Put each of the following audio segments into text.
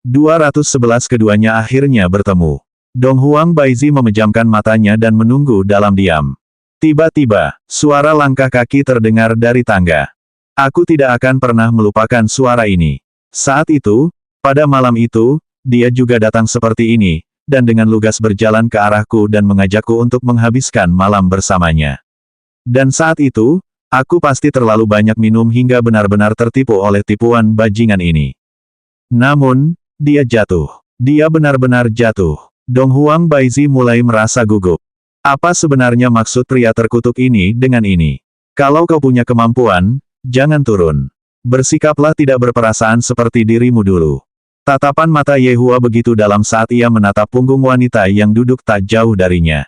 211 Keduanya akhirnya bertemu. Dong Huang Baizi memejamkan matanya dan menunggu dalam diam. Tiba-tiba, suara langkah kaki terdengar dari tangga. Aku tidak akan pernah melupakan suara ini. Saat itu, pada malam itu, dia juga datang seperti ini, dan dengan lugas berjalan ke arahku dan mengajakku untuk menghabiskan malam bersamanya. Dan saat itu, aku pasti terlalu banyak minum hingga benar-benar tertipu oleh tipuan bajingan ini. Namun, dia jatuh. Dia benar-benar jatuh. Dong Huang Baizi mulai merasa gugup. Apa sebenarnya maksud pria terkutuk ini dengan ini? Kalau kau punya kemampuan, jangan turun. Bersikaplah tidak berperasaan seperti dirimu dulu. Tatapan mata Yehua begitu dalam saat ia menatap punggung wanita yang duduk tak jauh darinya.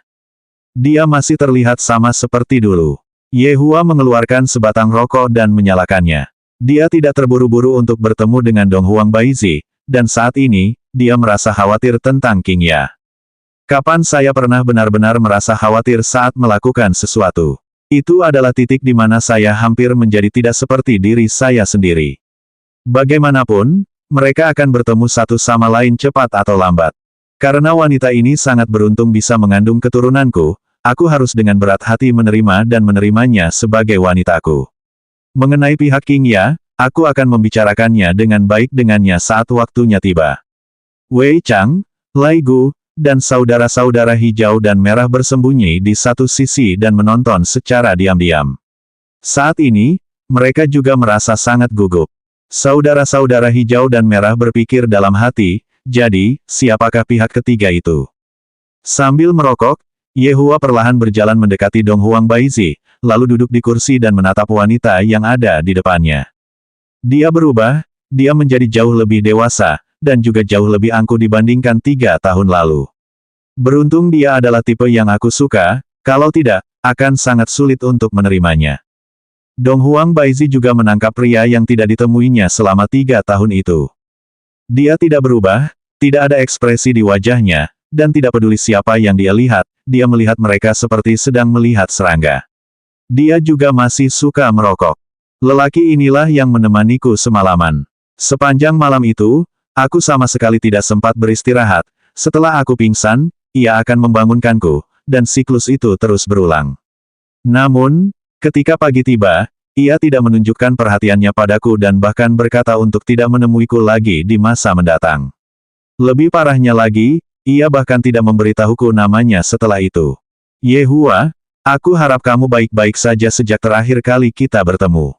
Dia masih terlihat sama seperti dulu. Yehua mengeluarkan sebatang rokok dan menyalakannya. Dia tidak terburu-buru untuk bertemu dengan Dong Huang Baizi, dan saat ini, dia merasa khawatir tentang King Ya. Kapan saya pernah benar-benar merasa khawatir saat melakukan sesuatu? Itu adalah titik di mana saya hampir menjadi tidak seperti diri saya sendiri. Bagaimanapun, mereka akan bertemu satu sama lain cepat atau lambat. Karena wanita ini sangat beruntung bisa mengandung keturunanku, aku harus dengan berat hati menerima dan menerimanya sebagai wanitaku. Mengenai pihak King Ya, aku akan membicarakannya dengan baik dengannya saat waktunya tiba. Wei Chang, Lai Gu, dan saudara-saudara hijau dan merah bersembunyi di satu sisi dan menonton secara diam-diam. Saat ini, mereka juga merasa sangat gugup. Saudara-saudara hijau dan merah berpikir dalam hati, jadi, siapakah pihak ketiga itu? Sambil merokok, Yehua perlahan berjalan mendekati Dong Huang Baizi, lalu duduk di kursi dan menatap wanita yang ada di depannya. Dia berubah, dia menjadi jauh lebih dewasa, dan juga jauh lebih angkuh dibandingkan 3 tahun lalu. Beruntung dia adalah tipe yang aku suka, kalau tidak, akan sangat sulit untuk menerimanya. Dong Huang Baizi juga menangkap pria yang tidak ditemuinya selama 3 tahun itu. Dia tidak berubah, tidak ada ekspresi di wajahnya, dan tidak peduli siapa yang dia lihat, dia melihat mereka seperti sedang melihat serangga. Dia juga masih suka merokok. Lelaki inilah yang menemaniku semalaman. Sepanjang malam itu, aku sama sekali tidak sempat beristirahat. Setelah aku pingsan, ia akan membangunkanku, dan siklus itu terus berulang. Namun, ketika pagi tiba, ia tidak menunjukkan perhatiannya padaku dan bahkan berkata untuk tidak menemuiku lagi di masa mendatang. Lebih parahnya lagi, ia bahkan tidak memberitahuku namanya setelah itu. Yehua, aku harap kamu baik-baik saja sejak terakhir kali kita bertemu.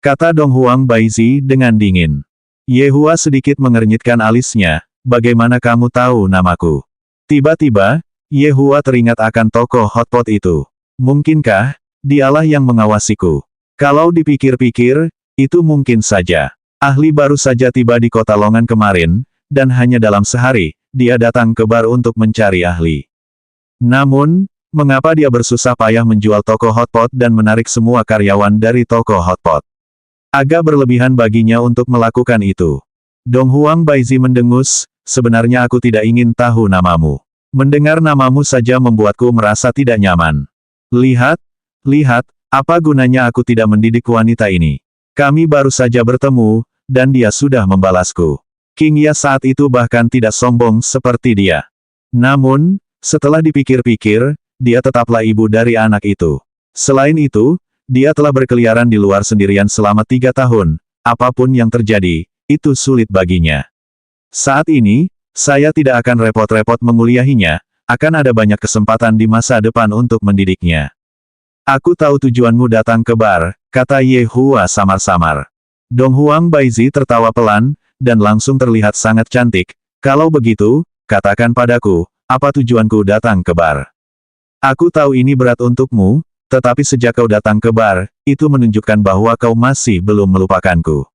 Kata Dong Huang Baizi dengan dingin. Yehua sedikit mengernyitkan alisnya, bagaimana kamu tahu namaku? Tiba-tiba, Yehua teringat akan tokoh hotpot itu. Mungkinkah, dialah yang mengawasiku? Kalau dipikir-pikir, itu mungkin saja. Ahli baru saja tiba di kota Longan kemarin, dan hanya dalam sehari, dia datang ke bar untuk mencari ahli. Namun, mengapa dia bersusah payah menjual toko hotpot dan menarik semua karyawan dari toko hotpot? Agak berlebihan baginya untuk melakukan itu. Dong Huang Baizi mendengus, sebenarnya aku tidak ingin tahu namamu. Mendengar namamu saja membuatku merasa tidak nyaman. Lihat, apa gunanya aku tidak mendidik wanita ini? Kami baru saja bertemu, dan dia sudah membalasku. King Ya saat itu bahkan tidak sombong seperti dia. Namun, setelah dipikir-pikir, dia tetaplah ibu dari anak itu. Selain itu, dia telah berkeliaran di luar sendirian selama 3 tahun, apapun yang terjadi, itu sulit baginya. Saat ini, saya tidak akan repot-repot menguliahinya, akan ada banyak kesempatan di masa depan untuk mendidiknya. Aku tahu tujuanmu datang ke bar, kata Yehua samar-samar. Dong Huang Baizi tertawa pelan, dan langsung terlihat sangat cantik. Kalau begitu, katakan padaku, apa tujuanku datang ke bar? Aku tahu ini berat untukmu, tetapi sejak kau datang ke bar, itu menunjukkan bahwa kau masih belum melupakanku.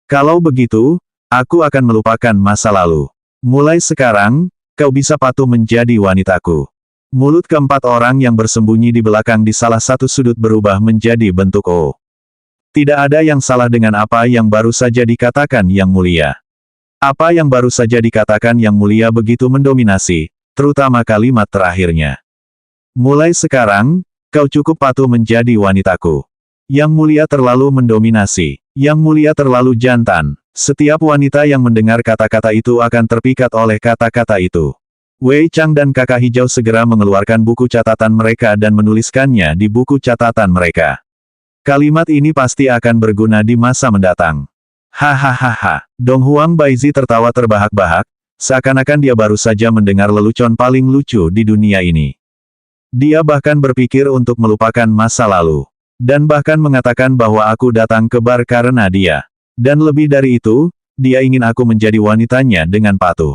Kalau begitu, aku akan melupakan masa lalu. Mulai sekarang, kau bisa patuh menjadi wanitaku. Mulut keempat orang yang bersembunyi di belakang di salah satu sudut berubah menjadi bentuk O. Tidak ada yang salah dengan apa yang baru saja dikatakan Yang Mulia. Apa yang baru saja dikatakan Yang Mulia begitu mendominasi, terutama kalimat terakhirnya. Mulai sekarang, kau cukup patuh menjadi wanitaku. Yang Mulia terlalu mendominasi. Yang Mulia terlalu jantan. Setiap wanita yang mendengar kata-kata itu akan terpikat oleh kata-kata itu. Wei Chang dan kakak hijau segera mengeluarkan buku catatan mereka dan menuliskannya di buku catatan mereka. Kalimat ini pasti akan berguna di masa mendatang. Hahaha. Dong Huang Baizi tertawa terbahak-bahak, seakan-akan dia baru saja mendengar lelucon paling lucu di dunia ini. Dia bahkan berpikir untuk melupakan masa lalu. Dan bahkan mengatakan bahwa aku datang ke bar karena dia. Dan lebih dari itu, dia ingin aku menjadi wanitanya dengan patuh.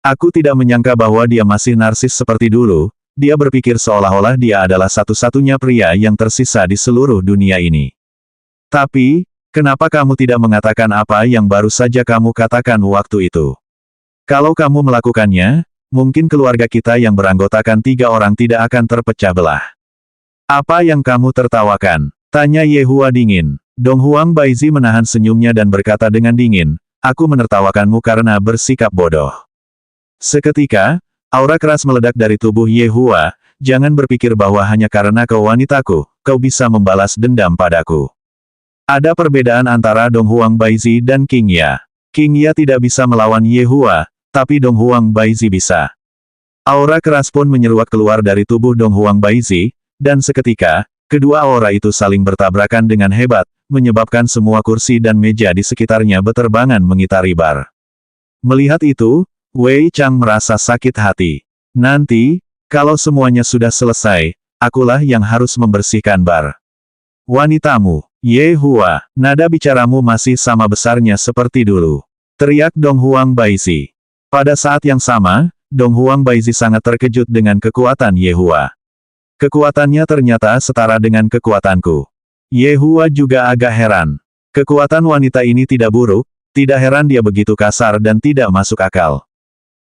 Aku tidak menyangka bahwa dia masih narsis seperti dulu, dia berpikir seolah-olah dia adalah satu-satunya pria yang tersisa di seluruh dunia ini. Tapi, kenapa kamu tidak mengatakan apa yang baru saja kamu katakan waktu itu? Kalau kamu melakukannya, mungkin keluarga kita yang beranggotakan 3 orang tidak akan terpecah belah. Apa yang kamu tertawakan? Tanya Ye Hua dingin. Dong Huang Baizi menahan senyumnya dan berkata dengan dingin, aku menertawakanmu karena bersikap bodoh. Seketika, aura keras meledak dari tubuh Ye Hua, jangan berpikir bahwa hanya karena kau wanitaku, kau bisa membalas dendam padaku. Ada perbedaan antara Dong Huang Baizi dan King Ya. King Ya tidak bisa melawan Ye Hua, tapi Dong Huang Baizi bisa. Aura keras pun menyeruak keluar dari tubuh Dong Huang Baizi, dan seketika, kedua aura itu saling bertabrakan dengan hebat, menyebabkan semua kursi dan meja di sekitarnya beterbangan mengitari bar. Melihat itu, Wei Chang merasa sakit hati. Nanti, kalau semuanya sudah selesai, akulah yang harus membersihkan bar. Wanitamu, Ye Hua, nada bicaramu masih sama besarnya seperti dulu. Teriak Dong Huang Baizi. Pada saat yang sama, Dong Huang Baizi sangat terkejut dengan kekuatan Ye Hua. Kekuatannya ternyata setara dengan kekuatanku. Ye Hua juga agak heran. Kekuatan wanita ini tidak buruk, tidak heran dia begitu kasar dan tidak masuk akal.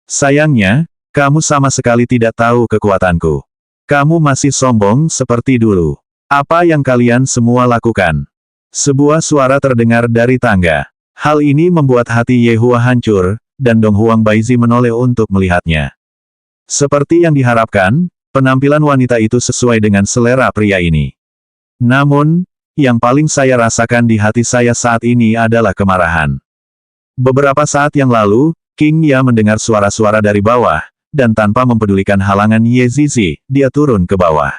Sayangnya, kamu sama sekali tidak tahu kekuatanku. Kamu masih sombong seperti dulu. Apa yang kalian semua lakukan? Sebuah suara terdengar dari tangga. Hal ini membuat hati Ye Hua hancur, dan Dong Huang Baizi menoleh untuk melihatnya. Seperti yang diharapkan, penampilan wanita itu sesuai dengan selera pria ini. Namun, yang paling saya rasakan di hati saya saat ini adalah kemarahan. Beberapa saat yang lalu, King Ya mendengar suara-suara dari bawah, dan tanpa mempedulikan halangan Ye Zizi, dia turun ke bawah.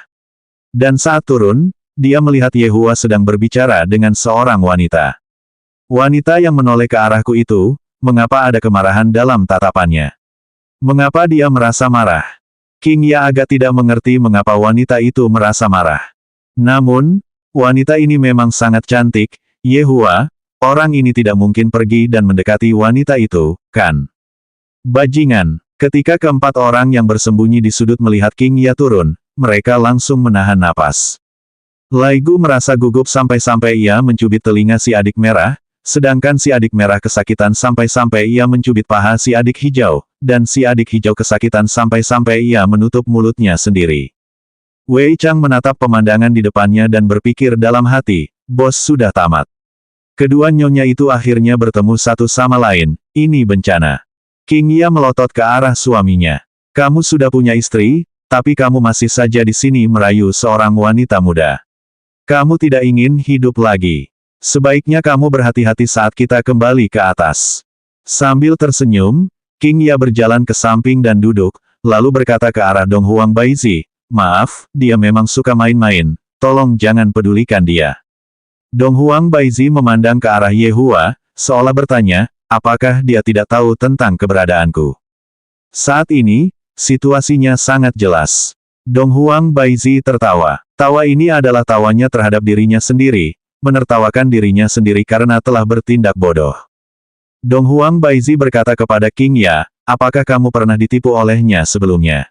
Dan saat turun, dia melihat Ye Hua sedang berbicara dengan seorang wanita. Wanita yang menoleh ke arahku itu, mengapa ada kemarahan dalam tatapannya? Mengapa dia merasa marah? King Ya agak tidak mengerti mengapa wanita itu merasa marah. Namun, wanita ini memang sangat cantik, Ye Hua, orang ini tidak mungkin pergi dan mendekati wanita itu, kan? Bajingan, ketika keempat orang yang bersembunyi di sudut melihat King Ya turun, mereka langsung menahan napas. Lai Gu merasa gugup sampai-sampai ia mencubit telinga si adik merah, sedangkan si adik merah kesakitan sampai-sampai ia mencubit paha si adik hijau, dan si adik hijau kesakitan sampai-sampai ia menutup mulutnya sendiri. Wei Chang menatap pemandangan di depannya dan berpikir dalam hati, bos sudah tamat. Kedua nyonya itu akhirnya bertemu satu sama lain, ini bencana. King Ya melotot ke arah suaminya. Kamu sudah punya istri, tapi kamu masih saja di sini merayu seorang wanita muda. Kamu tidak ingin hidup lagi. Sebaiknya kamu berhati-hati saat kita kembali ke atas. Sambil tersenyum, King Ya berjalan ke samping dan duduk, lalu berkata ke arah Dong Huang Baizi, maaf, dia memang suka main-main, tolong jangan pedulikan dia. Dong Huang Baizi memandang ke arah Ye Hua, seolah bertanya, apakah dia tidak tahu tentang keberadaanku? Saat ini, situasinya sangat jelas. Dong Huang Baizi tertawa. Tawa ini adalah tawanya terhadap dirinya sendiri, menertawakan dirinya sendiri karena telah bertindak bodoh. Dong Huang Baizi berkata kepada King Ya, apakah kamu pernah ditipu olehnya sebelumnya?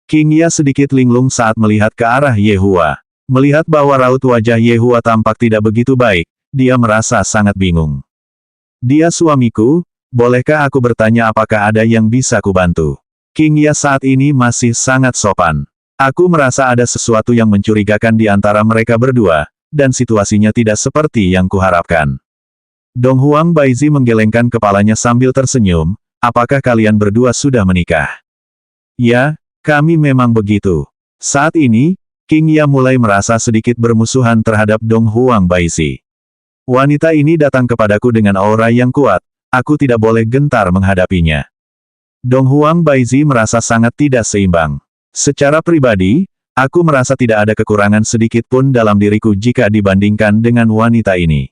King Ya sedikit linglung saat melihat ke arah Ye Hua. Melihat bahwa raut wajah Ye Hua tampak tidak begitu baik, dia merasa sangat bingung. Dia suamiku, bolehkah aku bertanya apakah ada yang bisa kubantu? King Ya saat ini masih sangat sopan. Aku merasa ada sesuatu yang mencurigakan di antara mereka berdua, dan situasinya tidak seperti yang kuharapkan. Dong Huang Baizi menggelengkan kepalanya sambil tersenyum, apakah kalian berdua sudah menikah? Ya, kami memang begitu. Saat ini, King Ya mulai merasa sedikit bermusuhan terhadap Dong Huang Baizi. Wanita ini datang kepadaku dengan aura yang kuat, aku tidak boleh gentar menghadapinya. Dong Huang Baizi merasa sangat tidak seimbang. Secara pribadi, aku merasa tidak ada kekurangan sedikit pun dalam diriku jika dibandingkan dengan wanita ini.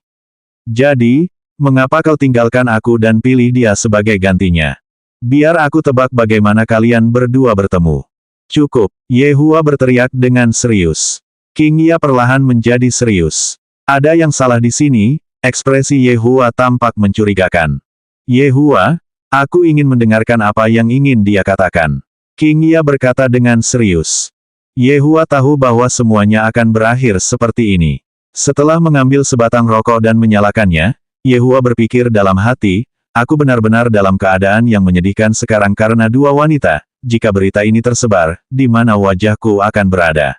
Jadi, mengapa kau tinggalkan aku dan pilih dia sebagai gantinya? Biar aku tebak bagaimana kalian berdua bertemu. Cukup, Ye Hua berteriak dengan serius. King Ya perlahan menjadi serius. Ada yang salah di sini, ekspresi Ye Hua tampak mencurigakan. Ye Hua, aku ingin mendengarkan apa yang ingin dia katakan. King Ya berkata dengan serius. Ye Hua tahu bahwa semuanya akan berakhir seperti ini. Setelah mengambil sebatang rokok dan menyalakannya, Ye Hua berpikir dalam hati, aku benar-benar dalam keadaan yang menyedihkan sekarang karena dua wanita. Jika berita ini tersebar, di mana wajahku akan berada?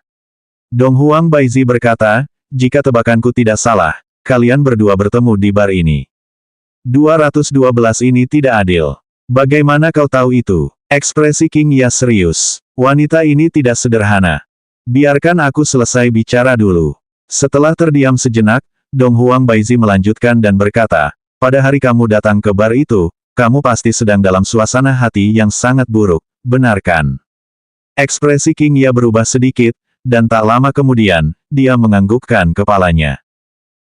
Dong Huang Baizi berkata, jika tebakanku tidak salah, kalian berdua bertemu di bar ini. 212 ini tidak adil. Bagaimana kau tahu itu? Ekspresi King Ya serius. Wanita ini tidak sederhana. Biarkan aku selesai bicara dulu. Setelah terdiam sejenak, Dong Huang Baizi melanjutkan dan berkata, pada hari kamu datang ke bar itu, kamu pasti sedang dalam suasana hati yang sangat buruk, benar kan? Ekspresi King Ya berubah sedikit, dan tak lama kemudian, dia menganggukkan kepalanya.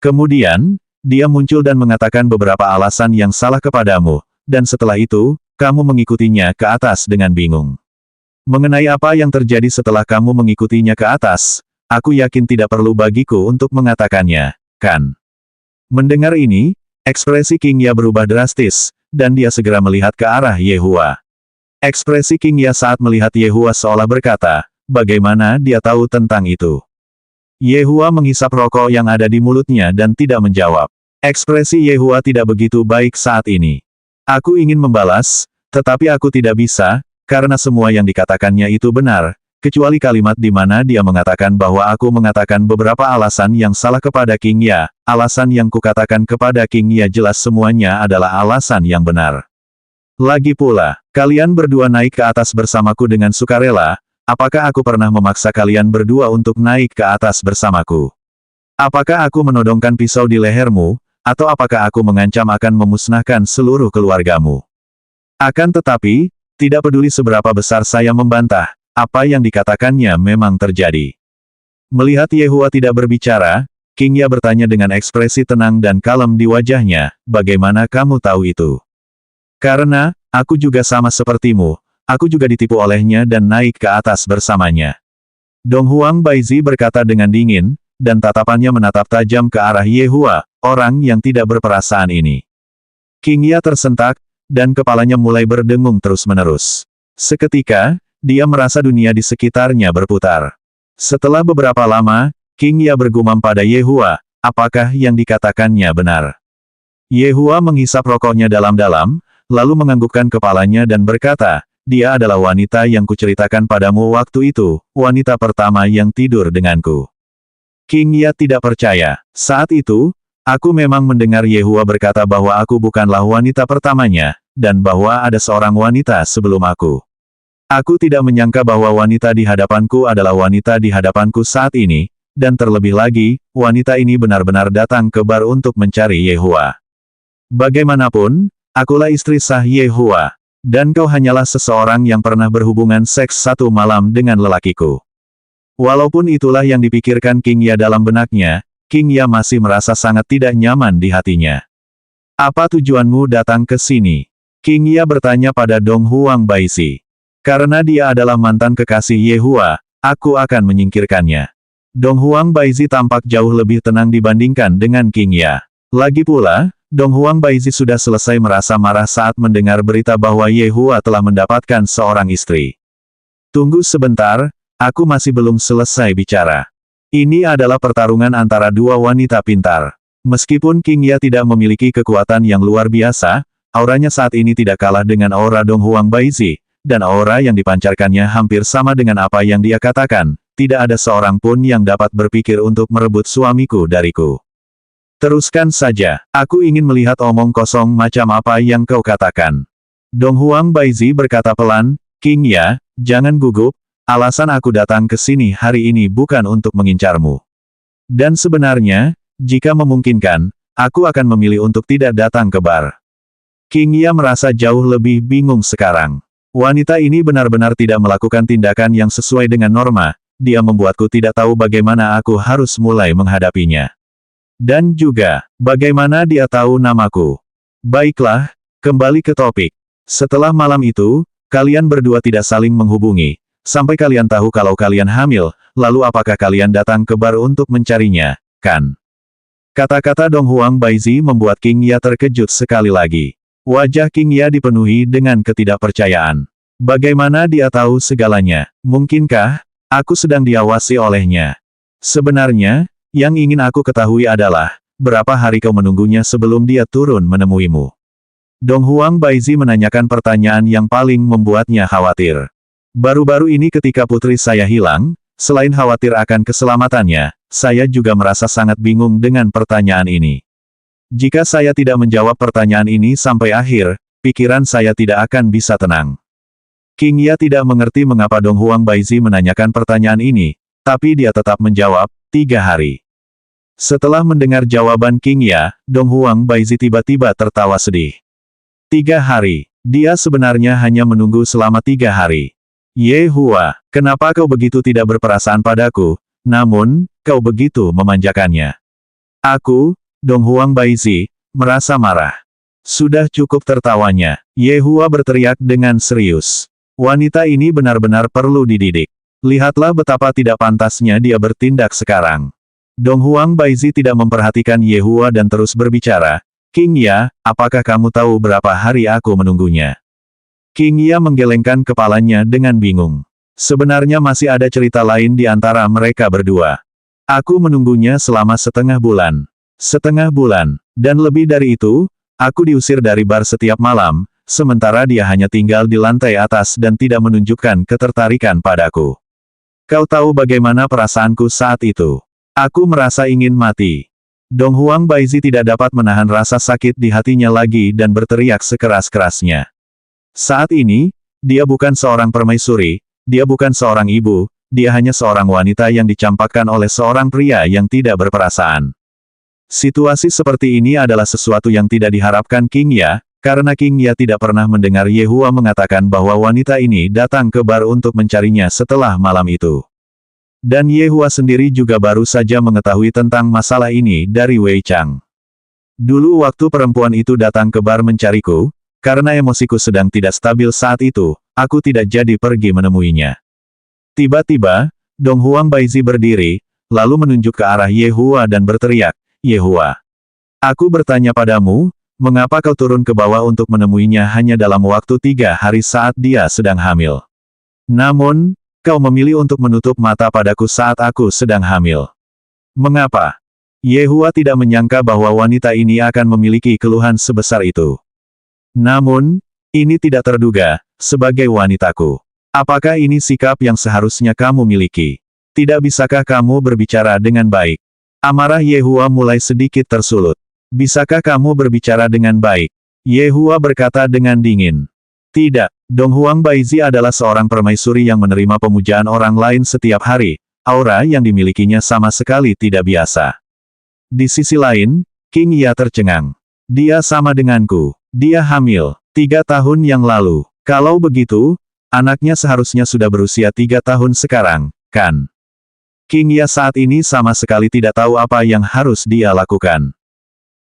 Kemudian, dia muncul dan mengatakan beberapa alasan yang salah kepadamu, dan setelah itu, kamu mengikutinya ke atas dengan bingung. Mengenai apa yang terjadi setelah kamu mengikutinya ke atas, aku yakin tidak perlu bagiku untuk mengatakannya, kan? Mendengar ini, ekspresi King Ya berubah drastis, dan dia segera melihat ke arah Ye Hua. Ekspresi King Ya saat melihat Ye Hua seolah berkata, bagaimana dia tahu tentang itu? Ye Hua menghisap rokok yang ada di mulutnya dan tidak menjawab. Ekspresi Ye Hua tidak begitu baik saat ini. Aku ingin membalas, tetapi aku tidak bisa, karena semua yang dikatakannya itu benar, kecuali kalimat di mana dia mengatakan bahwa aku mengatakan beberapa alasan yang salah kepada King Ya. Alasan yang kukatakan kepada King Ya jelas semuanya adalah alasan yang benar. Lagi pula, kalian berdua naik ke atas bersamaku dengan sukarela. Apakah aku pernah memaksa kalian berdua untuk naik ke atas bersamaku? Apakah aku menodongkan pisau di lehermu, atau apakah aku mengancam akan memusnahkan seluruh keluargamu? Akan tetapi, tidak peduli seberapa besar saya membantah, apa yang dikatakannya memang terjadi. Melihat Ye Hua tidak berbicara, King Ya bertanya dengan ekspresi tenang dan kalem di wajahnya, bagaimana kamu tahu itu? Karena, aku juga sama sepertimu. Aku juga ditipu olehnya dan naik ke atas bersamanya. Dong Huang Baizi berkata dengan dingin, dan tatapannya menatap tajam ke arah Ye Hua, orang yang tidak berperasaan ini. King Ya tersentak, dan kepalanya mulai berdengung terus-menerus. Seketika, dia merasa dunia di sekitarnya berputar. Setelah beberapa lama, King Ya bergumam pada Ye Hua, apakah yang dikatakannya benar? Ye Hua menghisap rokoknya dalam-dalam, lalu menganggukkan kepalanya dan berkata, dia adalah wanita yang kuceritakan padamu waktu itu, wanita pertama yang tidur denganku. King Ya tidak percaya. Saat itu, aku memang mendengar Ye Hua berkata bahwa aku bukanlah wanita pertamanya, dan bahwa ada seorang wanita sebelum aku. Aku tidak menyangka bahwa wanita di hadapanku adalah wanita di hadapanku saat ini, dan terlebih lagi, wanita ini benar-benar datang ke bar untuk mencari Ye Hua. Bagaimanapun, akulah istri sah Ye Hua. Dan kau hanyalah seseorang yang pernah berhubungan seks satu malam dengan lelakiku. Walaupun itulah yang dipikirkan King Ya dalam benaknya, King Ya masih merasa sangat tidak nyaman di hatinya. Apa tujuanmu datang ke sini? King Ya bertanya pada Dong Huang Baizi. Karena dia adalah mantan kekasih Ye Hua, aku akan menyingkirkannya. Dong Huang Baizi tampak jauh lebih tenang dibandingkan dengan King Ya. Lagi pula, Dong Huang Baizi sudah selesai merasa marah saat mendengar berita bahwa Ye Hua telah mendapatkan seorang istri. Tunggu sebentar, aku masih belum selesai bicara. Ini adalah pertarungan antara dua wanita pintar. Meskipun King Ya tidak memiliki kekuatan yang luar biasa, auranya saat ini tidak kalah dengan aura Dong Huang Baizi, dan aura yang dipancarkannya hampir sama dengan apa yang dia katakan, tidak ada seorang pun yang dapat berpikir untuk merebut suamiku dariku. Teruskan saja, aku ingin melihat omong kosong macam apa yang kau katakan. Dong Huang Baizi berkata pelan, King Ya, jangan gugup, alasan aku datang ke sini hari ini bukan untuk mengincarmu. Dan sebenarnya, jika memungkinkan, aku akan memilih untuk tidak datang ke bar. King Ya merasa jauh lebih bingung sekarang. Wanita ini benar-benar tidak melakukan tindakan yang sesuai dengan norma, dia membuatku tidak tahu bagaimana aku harus mulai menghadapinya. Dan juga, bagaimana dia tahu namaku. Baiklah, kembali ke topik. Setelah malam itu, kalian berdua tidak saling menghubungi, sampai kalian tahu kalau kalian hamil, lalu apakah kalian datang ke bar untuk mencarinya, kan? Kata-kata Dong Huang Baizi membuat King Ya terkejut sekali lagi. Wajah King Ya dipenuhi dengan ketidakpercayaan. Bagaimana dia tahu segalanya? Mungkinkah aku sedang diawasi olehnya? Sebenarnya, yang ingin aku ketahui adalah, berapa hari kau menunggunya sebelum dia turun menemuimu? Dong Huang Baizi menanyakan pertanyaan yang paling membuatnya khawatir. Baru-baru ini ketika putri saya hilang, selain khawatir akan keselamatannya, saya juga merasa sangat bingung dengan pertanyaan ini. Jika saya tidak menjawab pertanyaan ini sampai akhir, pikiran saya tidak akan bisa tenang. King Ya tidak mengerti mengapa Dong Huang Baizi menanyakan pertanyaan ini, tapi dia tetap menjawab, 3 hari. Setelah mendengar jawaban King Ya, Dong Huang Baizi tiba-tiba tertawa sedih. 3 hari. Dia sebenarnya hanya menunggu selama 3 hari. Ye Hua, kenapa kau begitu tidak berperasaan padaku, namun, kau begitu memanjakannya? Aku, Dong Huang Baizi, merasa marah. Sudah cukup tertawanya. Ye Hua berteriak dengan serius. Wanita ini benar-benar perlu dididik. Lihatlah betapa tidak pantasnya dia bertindak sekarang. Dong Huang Baizi tidak memperhatikan Ye Hua dan terus berbicara, King Ya, apakah kamu tahu berapa hari aku menunggunya? King Ya menggelengkan kepalanya dengan bingung. Sebenarnya masih ada cerita lain di antara mereka berdua. Aku menunggunya selama setengah bulan. Setengah bulan, dan lebih dari itu, aku diusir dari bar setiap malam, sementara dia hanya tinggal di lantai atas dan tidak menunjukkan ketertarikan padaku. Kau tahu bagaimana perasaanku saat itu? Aku merasa ingin mati. Dong Huang Baizi tidak dapat menahan rasa sakit di hatinya lagi dan berteriak sekeras-kerasnya. Saat ini, dia bukan seorang permaisuri, dia bukan seorang ibu, dia hanya seorang wanita yang dicampakkan oleh seorang pria yang tidak berperasaan. Situasi seperti ini adalah sesuatu yang tidak diharapkan King Ya, karena King Ya tidak pernah mendengar Ye Hua mengatakan bahwa wanita ini datang ke bar untuk mencarinya setelah malam itu. Dan Ye Hua sendiri juga baru saja mengetahui tentang masalah ini dari Wei Chang. Dulu waktu perempuan itu datang ke bar mencariku, karena emosiku sedang tidak stabil saat itu, aku tidak jadi pergi menemuinya. Tiba-tiba, Dong Huang Baizi berdiri, lalu menunjuk ke arah Ye Hua dan berteriak, Ye Hua. Aku bertanya padamu, mengapa kau turun ke bawah untuk menemuinya hanya dalam waktu 3 hari saat dia sedang hamil? Namun, kau memilih untuk menutup mata padaku saat aku sedang hamil. Mengapa? Ye Hua tidak menyangka bahwa wanita ini akan memiliki keluhan sebesar itu. Namun, ini tidak terduga, sebagai wanitaku. Apakah ini sikap yang seharusnya kamu miliki? Tidak bisakah kamu berbicara dengan baik? Amarah Ye Hua mulai sedikit tersulut. Bisakah kamu berbicara dengan baik? Ye Hua berkata dengan dingin. Tidak, Dong Huang Baizi adalah seorang permaisuri yang menerima pemujaan orang lain setiap hari, aura yang dimilikinya sama sekali tidak biasa. Di sisi lain, King Ya tercengang. Dia sama denganku. Dia hamil 3 tahun yang lalu. Kalau begitu, anaknya seharusnya sudah berusia 3 tahun sekarang, kan? King Ya saat ini sama sekali tidak tahu apa yang harus dia lakukan.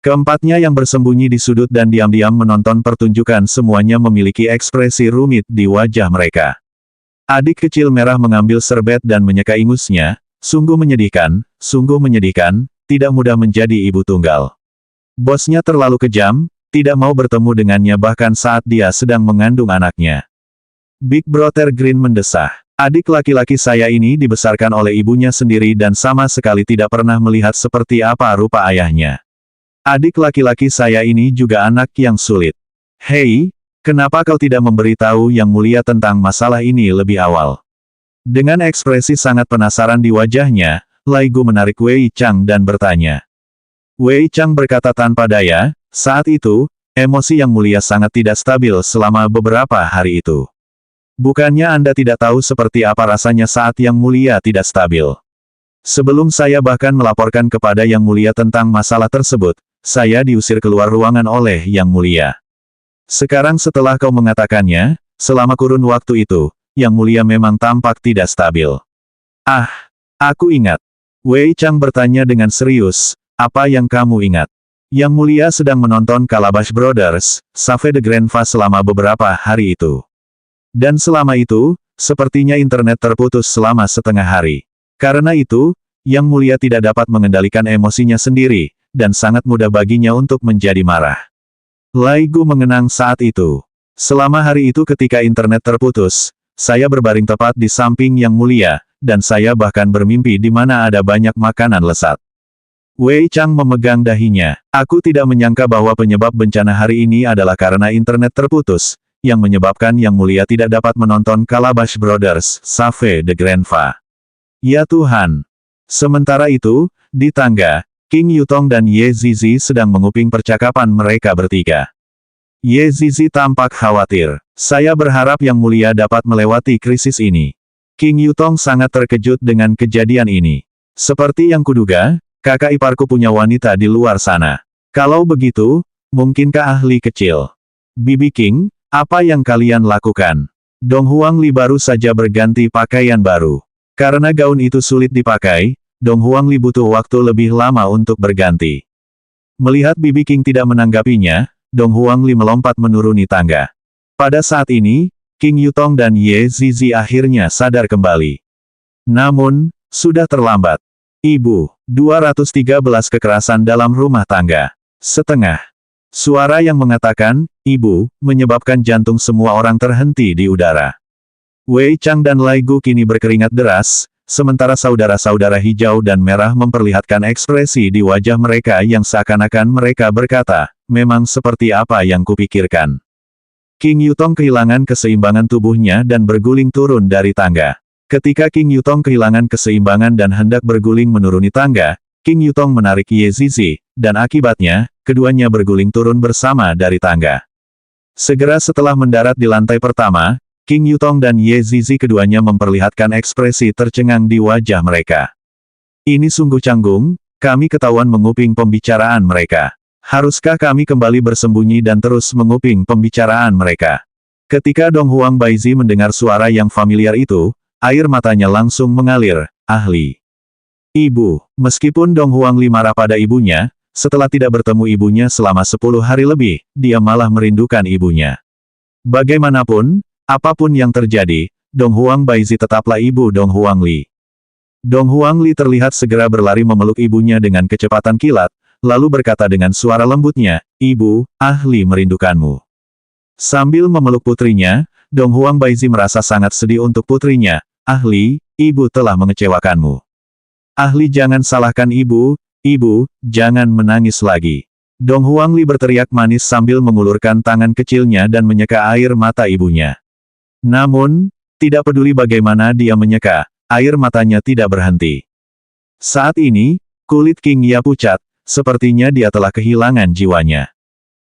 Keempatnya yang bersembunyi di sudut dan diam-diam menonton pertunjukan semuanya memiliki ekspresi rumit di wajah mereka. Adik kecil merah mengambil serbet dan menyeka ingusnya, sungguh menyedihkan, tidak mudah menjadi ibu tunggal. Bosnya terlalu kejam, tidak mau bertemu dengannya bahkan saat dia sedang mengandung anaknya. Big Brother Green mendesah. Adik laki-laki saya ini dibesarkan oleh ibunya sendiri dan sama sekali tidak pernah melihat seperti apa rupa ayahnya. Adik laki-laki saya ini juga anak yang sulit. Hei, kenapa kau tidak memberitahu Yang Mulia tentang masalah ini lebih awal? Dengan ekspresi sangat penasaran di wajahnya, Lai Gu menarik Wei Chang dan bertanya. Wei Chang berkata tanpa daya, saat itu, emosi Yang Mulia sangat tidak stabil selama beberapa hari itu. Bukannya Anda tidak tahu seperti apa rasanya saat Yang Mulia tidak stabil. Sebelum saya bahkan melaporkan kepada Yang Mulia tentang masalah tersebut, saya diusir keluar ruangan oleh Yang Mulia. Sekarang setelah kau mengatakannya, selama kurun waktu itu, Yang Mulia memang tampak tidak stabil. Ah, aku ingat. Wei Chang bertanya dengan serius, apa yang kamu ingat? Yang Mulia sedang menonton Calabash Brothers, Save the Grandpa selama beberapa hari itu. Dan selama itu, sepertinya internet terputus selama setengah hari. Karena itu, Yang Mulia tidak dapat mengendalikan emosinya sendiri, dan sangat mudah baginya untuk menjadi marah. Lai Gu mengenang saat itu. Selama hari itu ketika internet terputus, saya berbaring tepat di samping Yang Mulia, dan saya bahkan bermimpi di mana ada banyak makanan lezat. Wei Chang memegang dahinya. Aku tidak menyangka bahwa penyebab bencana hari ini adalah karena internet terputus, yang menyebabkan Yang Mulia tidak dapat menonton Calabash Brothers, Save the Grandpa. Ya Tuhan! Sementara itu, di tangga, King Yutong dan Ye Zizi sedang menguping percakapan mereka bertiga. Ye Zizi tampak khawatir. Saya berharap Yang Mulia dapat melewati krisis ini. King Yutong sangat terkejut dengan kejadian ini. Seperti yang kuduga, kakak iparku punya wanita di luar sana. Kalau begitu, mungkinkah ahli kecil? Bibi King, apa yang kalian lakukan? Dong Huang Li baru saja berganti pakaian baru. Karena gaun itu sulit dipakai, Dong Huang Li butuh waktu lebih lama untuk berganti. Melihat Bibi King tidak menanggapinya, Dong Huang Li melompat menuruni tangga. Pada saat ini, King Yutong dan Ye Zizi akhirnya sadar kembali. Namun, sudah terlambat. Ibu, 213 kekerasan dalam rumah tangga. Setengah. Suara yang mengatakan, Ibu, menyebabkan jantung semua orang terhenti di udara. Wei Chang dan Lai Gu kini berkeringat deras, sementara saudara-saudara hijau dan merah memperlihatkan ekspresi di wajah mereka yang seakan-akan mereka berkata, memang seperti apa yang kupikirkan. King Yutong kehilangan keseimbangan tubuhnya dan berguling turun dari tangga. Ketika King Yutong kehilangan keseimbangan dan hendak berguling menuruni tangga, King Yutong menarik Ye Zizi, dan akibatnya, keduanya berguling turun bersama dari tangga. Segera setelah mendarat di lantai pertama, King Yutong dan Ye Zizi keduanya memperlihatkan ekspresi tercengang di wajah mereka. Ini sungguh canggung, kami ketahuan menguping pembicaraan mereka. Haruskah kami kembali bersembunyi dan terus menguping pembicaraan mereka? Ketika Dong Huang Baizi mendengar suara yang familiar itu, air matanya langsung mengalir, ahli. Ibu, meskipun Dong Huang Li marah pada ibunya, setelah tidak bertemu ibunya selama 10 hari lebih, dia malah merindukan ibunya. Bagaimanapun, apapun yang terjadi, Dong Huang Baizi tetaplah ibu Dong Huang Li. Dong Huang Li terlihat segera berlari memeluk ibunya dengan kecepatan kilat, lalu berkata dengan suara lembutnya, Ibu, ahli merindukanmu. Sambil memeluk putrinya, Dong Huang Baizi merasa sangat sedih untuk putrinya, ahli, ibu telah mengecewakanmu. Ahli jangan salahkan ibu, jangan menangis lagi. Dong Huang Li berteriak manis sambil mengulurkan tangan kecilnya dan menyeka air mata ibunya. Namun, tidak peduli bagaimana dia menyeka, air matanya tidak berhenti. Saat ini, kulit King Ya pucat, sepertinya dia telah kehilangan jiwanya.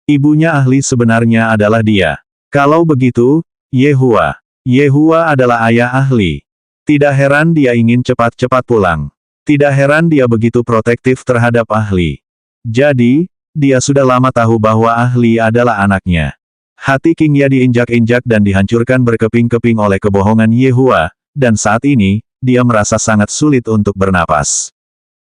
Ibunya ahli sebenarnya adalah dia. Kalau begitu, Yehua. Yehua adalah ayah ahli. Tidak heran dia ingin cepat-cepat pulang. Tidak heran dia begitu protektif terhadap ahli. Jadi, dia sudah lama tahu bahwa ahli adalah anaknya. Hati King Ya diinjak-injak dan dihancurkan berkeping-keping oleh kebohongan Yehua, dan saat ini, dia merasa sangat sulit untuk bernapas.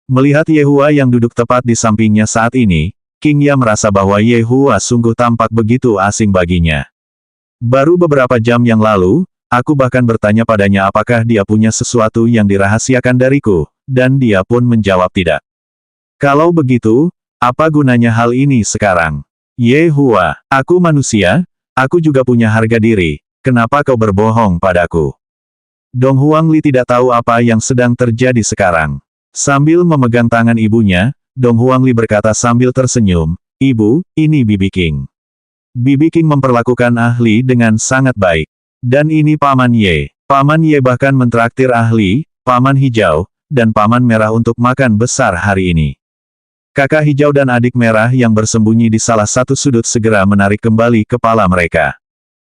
Melihat Yehua yang duduk tepat di sampingnya saat ini, King Ya merasa bahwa Yehua sungguh tampak begitu asing baginya. Baru beberapa jam yang lalu, aku bahkan bertanya padanya apakah dia punya sesuatu yang dirahasiakan dariku, dan dia pun menjawab tidak. Kalau begitu, apa gunanya hal ini sekarang? Yehua, aku manusia, aku juga punya harga diri, kenapa kau berbohong padaku? Dong Huang Li tidak tahu apa yang sedang terjadi sekarang. Sambil memegang tangan ibunya, Dong Huang Li berkata sambil tersenyum, Ibu, ini Bibi King. Bibi King memperlakukan ahli dengan sangat baik. Dan ini Paman Ye. Paman Ye bahkan mentraktir ahli, Paman Hijau, dan Paman Merah untuk makan besar hari ini. Kakak Hijau dan adik Merah yang bersembunyi di salah satu sudut segera menarik kembali kepala mereka.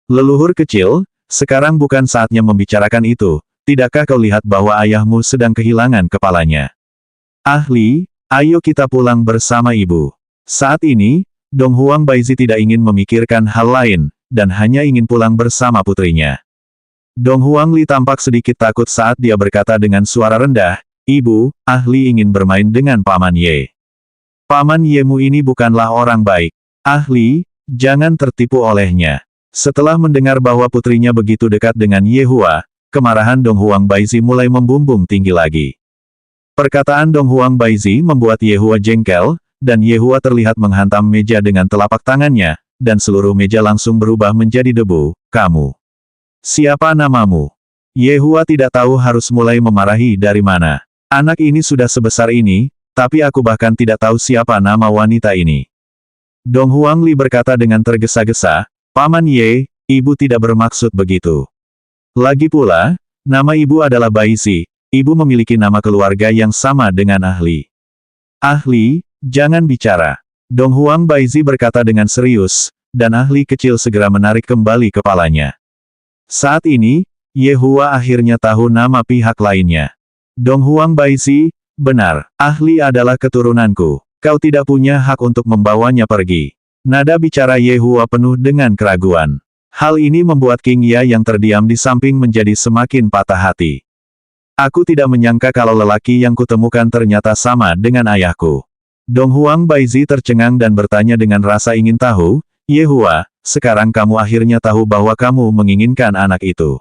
Leluhur kecil, sekarang bukan saatnya membicarakan itu. Tidakkah kau lihat bahwa ayahmu sedang kehilangan kepalanya? Ahli, ayo kita pulang bersama ibu. Saat ini, Dong Huang Baizi tidak ingin memikirkan hal lain, dan hanya ingin pulang bersama putrinya. Dong Huang Li tampak sedikit takut saat dia berkata dengan suara rendah, "Ibu, ahli ingin bermain dengan Paman Ye. Paman Yemu ini bukanlah orang baik. Ahli, jangan tertipu olehnya." Setelah mendengar bahwa putrinya begitu dekat dengan Ye Hua, kemarahan Dong Huang Baizi mulai membumbung tinggi lagi. Perkataan Dong Huang Baizi membuat Ye Hua jengkel, dan Ye Hua terlihat menghantam meja dengan telapak tangannya, dan seluruh meja langsung berubah menjadi debu. "Kamu. Siapa namamu?" Ye Hua tidak tahu harus mulai memarahi dari mana. Anak ini sudah sebesar ini, tapi aku bahkan tidak tahu siapa nama wanita ini. Dong Huang Li berkata dengan tergesa-gesa, "Paman Ye, ibu tidak bermaksud begitu. Lagi pula, nama ibu adalah Baizi, ibu memiliki nama keluarga yang sama dengan ahli." "Ahli, jangan bicara." Dong Huang Baizi berkata dengan serius, dan ahli kecil segera menarik kembali kepalanya. Saat ini, Ye Hua akhirnya tahu nama pihak lainnya. Dong Huang Baizi, "Benar, ahli adalah keturunanku. Kau tidak punya hak untuk membawanya pergi." Nada bicara Ye Hua penuh dengan keraguan. Hal ini membuat King Ya yang terdiam di samping menjadi semakin patah hati. "Aku tidak menyangka kalau lelaki yang kutemukan ternyata sama dengan ayahku." Dong Huang Baizi tercengang dan bertanya dengan rasa ingin tahu, "Ye Hua, sekarang kamu akhirnya tahu bahwa kamu menginginkan anak itu.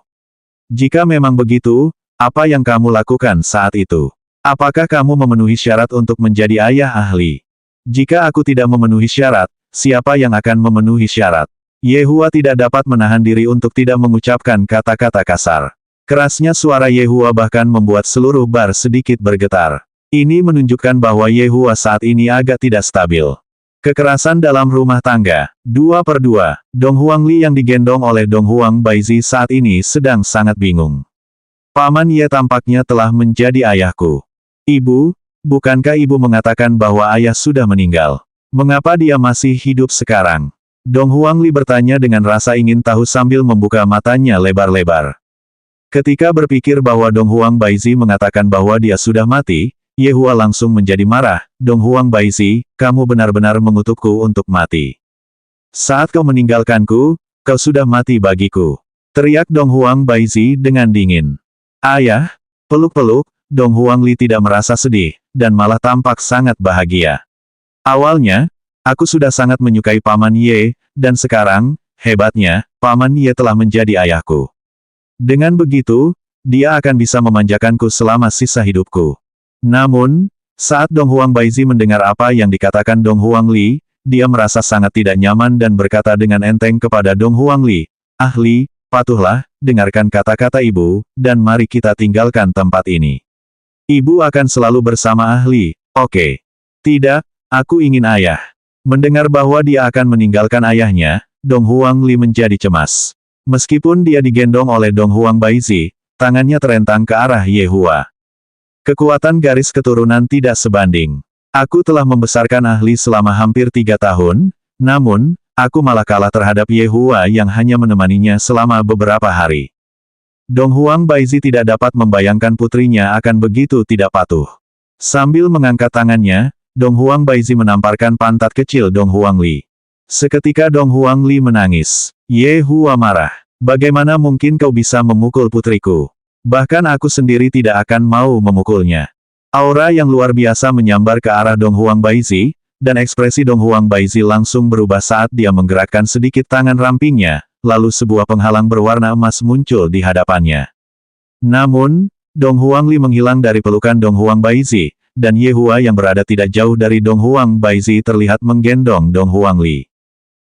Jika memang begitu, apa yang kamu lakukan saat itu? Apakah kamu memenuhi syarat untuk menjadi ayah ahli? Jika aku tidak memenuhi syarat, siapa yang akan memenuhi syarat?" Ye Hua tidak dapat menahan diri untuk tidak mengucapkan kata-kata kasar. Kerasnya suara Ye Hua bahkan membuat seluruh bar sedikit bergetar. Ini menunjukkan bahwa Ye Hua saat ini agak tidak stabil. Kekerasan dalam rumah tangga. 2/2. Dong Huang Li yang digendong oleh Dong Huang Baizi saat ini sedang sangat bingung. "Paman Ye tampaknya telah menjadi ayahku. Ibu, bukankah ibu mengatakan bahwa ayah sudah meninggal? Mengapa dia masih hidup sekarang?" Dong Huang Li bertanya dengan rasa ingin tahu sambil membuka matanya lebar-lebar. Ketika berpikir bahwa Dong Huang Baizi mengatakan bahwa dia sudah mati, Ye Hua langsung menjadi marah. "Dong Huang Baizi, kamu benar-benar mengutukku untuk mati. Saat kau meninggalkanku, kau sudah mati bagiku," teriak Dong Huang Baizi dengan dingin. "Ayah." Peluk-peluk, Dong Huang Li tidak merasa sedih, dan malah tampak sangat bahagia. "Awalnya, aku sudah sangat menyukai Paman Ye, dan sekarang, hebatnya, Paman Ye telah menjadi ayahku. Dengan begitu, dia akan bisa memanjakanku selama sisa hidupku." Namun, saat Dong Huang Baizi mendengar apa yang dikatakan Dong Huang Li, dia merasa sangat tidak nyaman dan berkata dengan enteng kepada Dong Huang Li, "Ahli, patuhlah, dengarkan kata-kata ibu, dan mari kita tinggalkan tempat ini. Ibu akan selalu bersama ahli, oke?" "Tidak, aku ingin ayah." Mendengar bahwa dia akan meninggalkan ayahnya, Dong Huang Li menjadi cemas. Meskipun dia digendong oleh Dong Huang Baizi, tangannya terentang ke arah Ye Hua. "Kekuatan garis keturunan tidak sebanding. Aku telah membesarkan ahli selama hampir 3 tahun, namun, aku malah kalah terhadap Ye Hua yang hanya menemaninya selama beberapa hari." Dong Huang Baizi tidak dapat membayangkan putrinya akan begitu tidak patuh. Sambil mengangkat tangannya, Dong Huang Baizi menamparkan pantat kecil Dong Huang Li. Seketika Dong Huang Li menangis. Ye Hua marah. "Bagaimana mungkin kau bisa memukul putriku? Bahkan aku sendiri tidak akan mau memukulnya." Aura yang luar biasa menyambar ke arah Dong Huang Baizi, dan ekspresi Dong Huang Baizi langsung berubah saat dia menggerakkan sedikit tangan rampingnya, lalu sebuah penghalang berwarna emas muncul di hadapannya. Namun, Dong Huang Li menghilang dari pelukan Dong Huang Baizi, dan Ye Hua yang berada tidak jauh dari Dong Huang Baizi terlihat menggendong Dong Huang Li.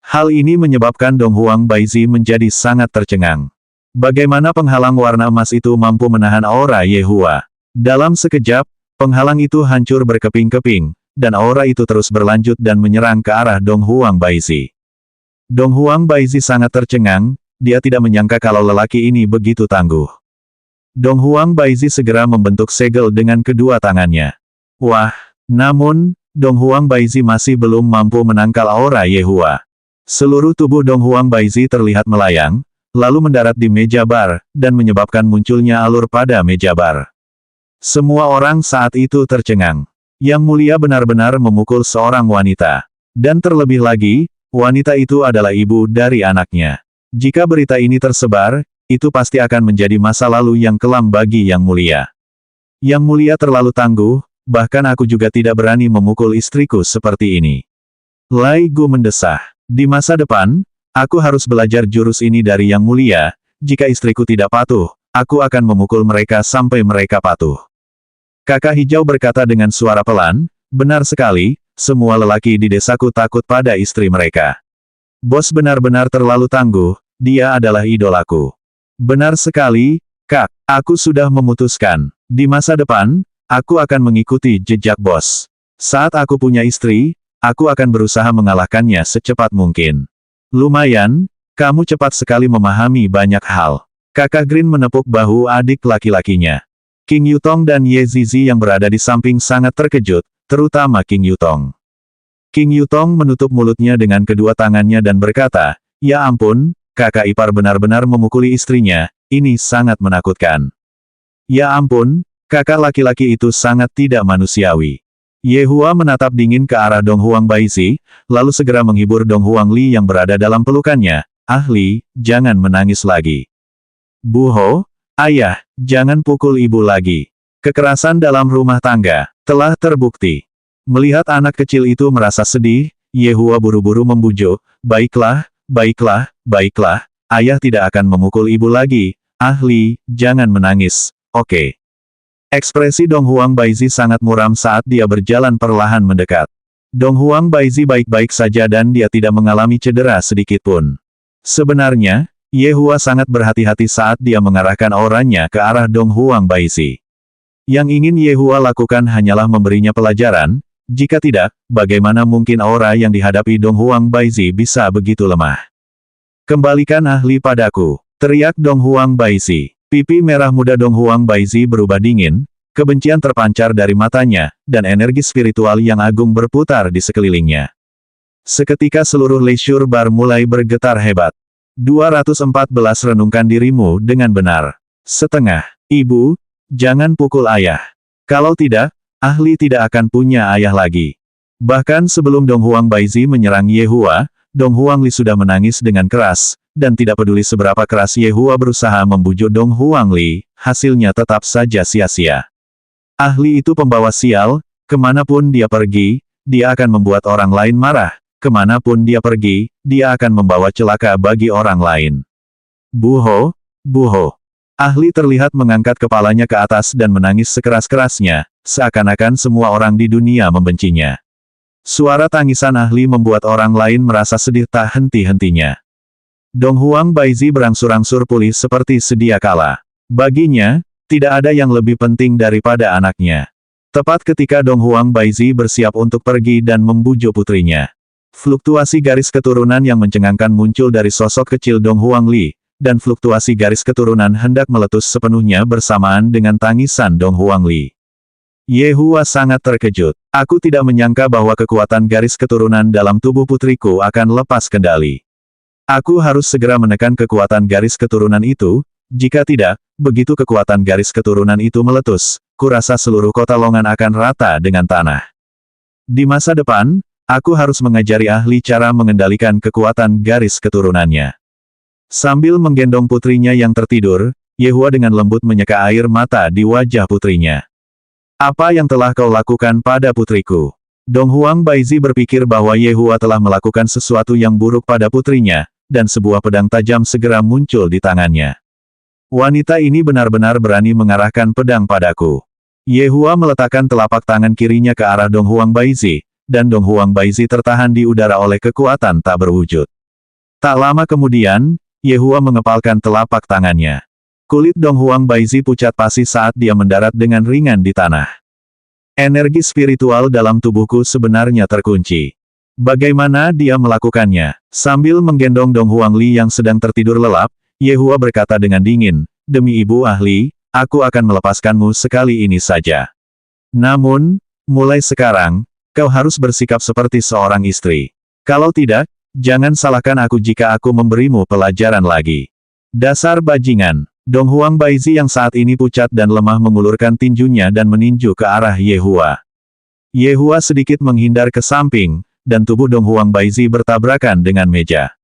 Hal ini menyebabkan Dong Huang Baizi menjadi sangat tercengang. Bagaimana penghalang warna emas itu mampu menahan aura Ye Hua? Dalam sekejap, penghalang itu hancur berkeping-keping, dan aura itu terus berlanjut dan menyerang ke arah Dong Huang Baizi. Dong Huang Baizi sangat tercengang, dia tidak menyangka kalau lelaki ini begitu tangguh. Dong Huang Baizi segera membentuk segel dengan kedua tangannya. Wah, namun, Dong Huang Baizi masih belum mampu menangkal aura Ye Hua. Seluruh tubuh Dong Huang Baizi terlihat melayang, lalu mendarat di meja bar, dan menyebabkan munculnya alur pada meja bar. Semua orang saat itu tercengang. Yang Mulia benar-benar memukul seorang wanita. Dan terlebih lagi, wanita itu adalah ibu dari anaknya. Jika berita ini tersebar, itu pasti akan menjadi masa lalu yang kelam bagi Yang Mulia. Yang Mulia terlalu tangguh, bahkan aku juga tidak berani memukul istriku seperti ini. Lai Gu mendesah. Di masa depan, aku harus belajar jurus ini dari Yang Mulia. Jika istriku tidak patuh, aku akan memukul mereka sampai mereka patuh. Kakak hijau berkata dengan suara pelan, benar sekali, semua lelaki di desaku takut pada istri mereka. Bos benar-benar terlalu tangguh, dia adalah idolaku. Benar sekali, Kak, aku sudah memutuskan. Di masa depan, aku akan mengikuti jejak bos. Saat aku punya istri, aku akan berusaha mengalahkannya secepat mungkin. Lumayan, kamu cepat sekali memahami banyak hal. Kakak Green menepuk bahu adik laki-lakinya. King Yutong dan Ye Zizi yang berada di samping sangat terkejut, terutama King Yutong. King Yutong menutup mulutnya dengan kedua tangannya dan berkata, ya ampun, kakak ipar benar-benar memukuli istrinya, ini sangat menakutkan. Ya ampun, kakak laki-laki itu sangat tidak manusiawi. Ye Hua menatap dingin ke arah Dong Huang Baizi, lalu segera menghibur Dong Huang Li yang berada dalam pelukannya. Ahli, jangan menangis lagi. Bu Ho, ayah, jangan pukul ibu lagi. Kekerasan dalam rumah tangga telah terbukti. Melihat anak kecil itu merasa sedih, Ye Hua buru-buru membujuk, baiklah, baiklah, baiklah, ayah tidak akan memukul ibu lagi. Ahli, jangan menangis, oke. Ekspresi Dong Huang Baizi sangat muram saat dia berjalan perlahan mendekat. Dong Huang Baizi baik-baik saja dan dia tidak mengalami cedera sedikitpun. Sebenarnya, Ye Hua sangat berhati-hati saat dia mengarahkan auranya ke arah Dong Huang Baizi. Yang ingin Ye Hua lakukan hanyalah memberinya pelajaran, jika tidak, bagaimana mungkin aura yang dihadapi Dong Huang Baizi bisa begitu lemah. Kembalikan ahli padaku, teriak Dong Huang Baizi. Pipi merah muda Dong Huang Baizi berubah dingin, kebencian terpancar dari matanya, dan energi spiritual yang agung berputar di sekelilingnya. Seketika seluruh leisure bar mulai bergetar hebat. 214 Renungkan dirimu dengan benar. Setengah. Ibu, jangan pukul ayah. Kalau tidak, ahli tidak akan punya ayah lagi. Bahkan sebelum Dong Huang Baizi menyerang Ye Hua, Dong Huang Li sudah menangis dengan keras, dan tidak peduli seberapa keras Ye Hua berusaha membujuk Dong Huang Li, hasilnya tetap saja sia-sia. Ahli itu pembawa sial, kemanapun dia pergi, dia akan membuat orang lain marah, kemanapun dia pergi, dia akan membawa celaka bagi orang lain. Bu Ho, Bu Ho. Ahli terlihat mengangkat kepalanya ke atas dan menangis sekeras-kerasnya, seakan-akan semua orang di dunia membencinya. Suara tangisan ahli membuat orang lain merasa sedih tak henti-hentinya. Dong Huang Baizi berangsur-angsur pulih seperti sedia kala. Baginya, tidak ada yang lebih penting daripada anaknya. Tepat ketika Dong Huang Baizi bersiap untuk pergi dan membujuk putrinya. Fluktuasi garis keturunan yang mencengangkan muncul dari sosok kecil Dong Huang Li, dan fluktuasi garis keturunan hendak meletus sepenuhnya bersamaan dengan tangisan Dong Huang Li. Ye Hua sangat terkejut. Aku tidak menyangka bahwa kekuatan garis keturunan dalam tubuh putriku akan lepas kendali. Aku harus segera menekan kekuatan garis keturunan itu, jika tidak, begitu kekuatan garis keturunan itu meletus, kurasa seluruh kota Longan akan rata dengan tanah. Di masa depan, aku harus mengajari ahli cara mengendalikan kekuatan garis keturunannya. Sambil menggendong putrinya yang tertidur, Ye Hua dengan lembut menyeka air mata di wajah putrinya. Apa yang telah kau lakukan pada putriku? Dong Huang Baizi berpikir bahwa Ye Hua telah melakukan sesuatu yang buruk pada putrinya, dan sebuah pedang tajam segera muncul di tangannya. Wanita ini benar-benar berani mengarahkan pedang padaku. Ye Hua meletakkan telapak tangan kirinya ke arah Dong Huang Baizi, dan Dong Huang Baizi tertahan di udara oleh kekuatan tak berwujud. Tak lama kemudian, Ye Hua mengepalkan telapak tangannya. Kulit Dong Huang Baizi pucat pasi saat dia mendarat dengan ringan di tanah. Energi spiritual dalam tubuhku sebenarnya terkunci. Bagaimana dia melakukannya? Sambil menggendong Dong Huang Li yang sedang tertidur lelap, Ye Hua berkata dengan dingin, demi ibu ahli, aku akan melepaskanmu sekali ini saja. Namun, mulai sekarang, kau harus bersikap seperti seorang istri. Kalau tidak, jangan salahkan aku jika aku memberimu pelajaran lagi. Dasar bajingan. Dong Huang Baizi yang saat ini pucat dan lemah mengulurkan tinjunya dan meninju ke arah Ye Hua. Ye Hua sedikit menghindar ke samping, dan tubuh Dong Huang Baizi bertabrakan dengan meja.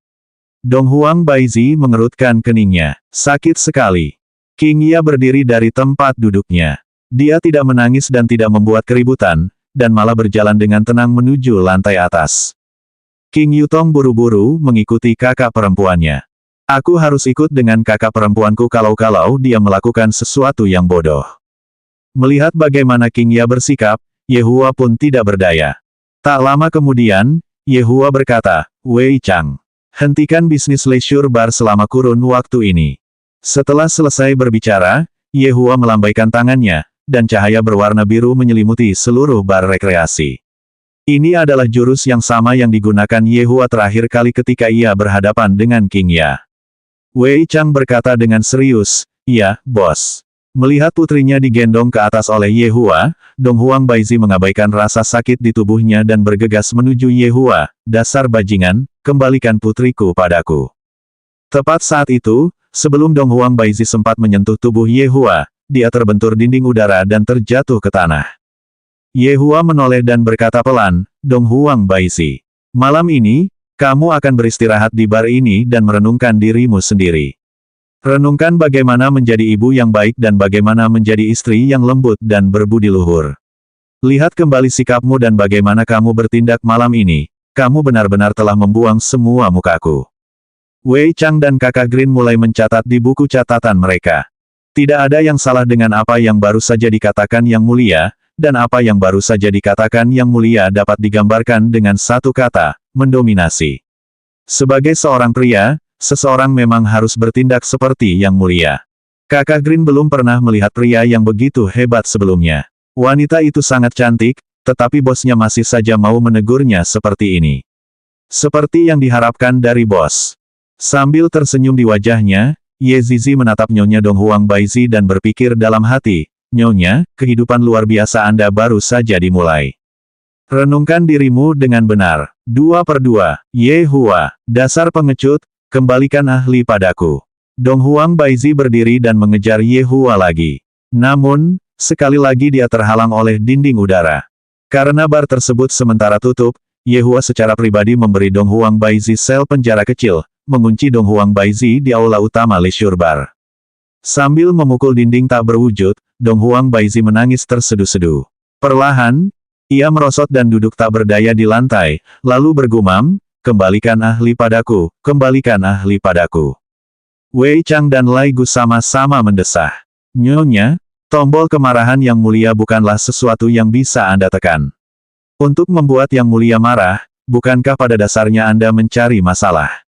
Dong Huang Baizi mengerutkan keningnya. Sakit sekali. King Ya berdiri dari tempat duduknya. Dia tidak menangis dan tidak membuat keributan, dan malah berjalan dengan tenang menuju lantai atas. King Yutong buru-buru mengikuti kakak perempuannya. Aku harus ikut dengan kakak perempuanku kalau-kalau dia melakukan sesuatu yang bodoh. Melihat bagaimana King Ya bersikap, Yehua pun tidak berdaya. Tak lama kemudian, Yehua berkata, Wei Chang, hentikan bisnis leisure bar selama kurun waktu ini. Setelah selesai berbicara, Yehua melambaikan tangannya, dan cahaya berwarna biru menyelimuti seluruh bar rekreasi. Ini adalah jurus yang sama yang digunakan Yehua terakhir kali ketika ia berhadapan dengan King Ya. Wei Chang berkata dengan serius, "Ya, bos." Melihat putrinya digendong ke atas oleh Yehua, Dong Huang Baizi mengabaikan rasa sakit di tubuhnya dan bergegas menuju Yehua. "Dasar bajingan, kembalikan putriku padaku." Tepat saat itu, sebelum Dong Huang Baizi sempat menyentuh tubuh Yehua, dia terbentur dinding udara dan terjatuh ke tanah. Yehua menoleh dan berkata pelan, "Dong Huang Baizi, malam ini, kamu akan beristirahat di bar ini dan merenungkan dirimu sendiri. Renungkan bagaimana menjadi ibu yang baik dan bagaimana menjadi istri yang lembut dan berbudi luhur. Lihat kembali sikapmu dan bagaimana kamu bertindak malam ini, kamu benar-benar telah membuang semua mukaku." Wei Chang dan kakak Green mulai mencatat di buku catatan mereka. Tidak ada yang salah dengan apa yang baru saja dikatakan Yang Mulia, dan apa yang baru saja dikatakan Yang Mulia dapat digambarkan dengan satu kata, mendominasi. Sebagai seorang pria, seseorang memang harus bertindak seperti Yang Mulia. Kakak Green belum pernah melihat pria yang begitu hebat sebelumnya. Wanita itu sangat cantik, tetapi bosnya masih saja mau menegurnya seperti ini. Seperti yang diharapkan dari bos. Sambil tersenyum di wajahnya, Ye Zizi menatap Nyonya Dong Huang Baizi dan berpikir dalam hati, "Nyonya, kehidupan luar biasa Anda baru saja dimulai. Renungkan dirimu dengan benar. 2/2, Yehua, dasar pengecut, kembalikan ahli padaku." Dong Huang Baizi berdiri dan mengejar Yehua lagi. Namun, sekali lagi dia terhalang oleh dinding udara. Karena bar tersebut sementara tutup, Yehua secara pribadi memberi Dong Huang Baizi sel penjara kecil, mengunci Dong Huang Baizi di aula utama leisure bar. Sambil memukul dinding tak berwujud, Dong Huang Baizi menangis terseduh-seduh. Perlahan, ia merosot dan duduk tak berdaya di lantai, lalu bergumam, "Kembalikan ahli padaku, kembalikan ahli padaku." Wei Chang dan Lai Gu sama-sama mendesah. "Nyonya, tombol kemarahan Yang Mulia bukanlah sesuatu yang bisa Anda tekan. Untuk membuat Yang Mulia marah, bukankah pada dasarnya Anda mencari masalah?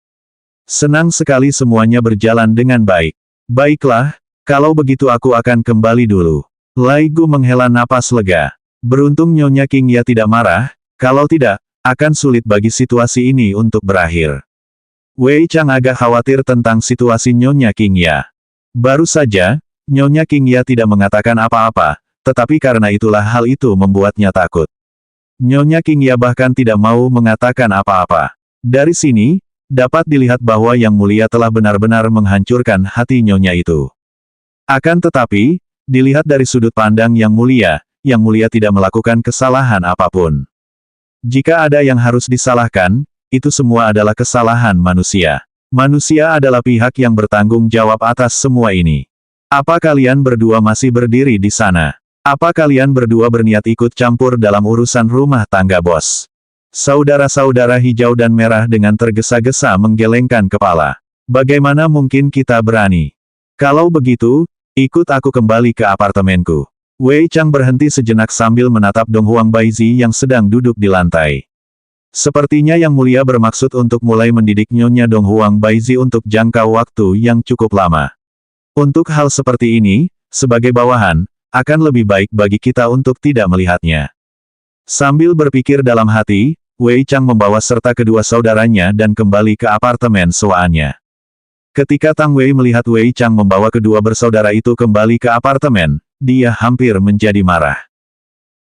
Senang sekali semuanya berjalan dengan baik. Baiklah, kalau begitu aku akan kembali dulu." Lai Gu menghela napas lega. Beruntung Nyonya King Ya tidak marah, kalau tidak, akan sulit bagi situasi ini untuk berakhir. Wei Chang agak khawatir tentang situasi Nyonya King Ya. Baru saja, Nyonya King Ya tidak mengatakan apa-apa, tetapi karena itulah hal itu membuatnya takut. Nyonya King Ya bahkan tidak mau mengatakan apa-apa. Dari sini, dapat dilihat bahwa Yang Mulia telah benar-benar menghancurkan hati Nyonya itu. Akan tetapi, dilihat dari sudut pandang Yang Mulia tidak melakukan kesalahan apapun. Jika ada yang harus disalahkan, itu semua adalah kesalahan manusia. Manusia adalah pihak yang bertanggung jawab atas semua ini. Apa kalian berdua masih berdiri di sana? Apa kalian berdua berniat ikut campur dalam urusan rumah tangga bos? Saudara-saudara hijau dan merah dengan tergesa-gesa menggelengkan kepala. "Bagaimana mungkin kita berani? Kalau begitu, ikut aku kembali ke apartemenku." Wei Chang berhenti sejenak sambil menatap Dong Huang Baizi yang sedang duduk di lantai. Sepertinya Yang Mulia bermaksud untuk mulai mendidik Nyonya Dong Huang Baizi untuk jangka waktu yang cukup lama. Untuk hal seperti ini, sebagai bawahan, akan lebih baik bagi kita untuk tidak melihatnya. Sambil berpikir dalam hati, Wei Chang membawa serta kedua saudaranya dan kembali ke apartemen sewaannya. Ketika Tang Wei melihat Wei Chang membawa kedua bersaudara itu kembali ke apartemen, dia hampir menjadi marah.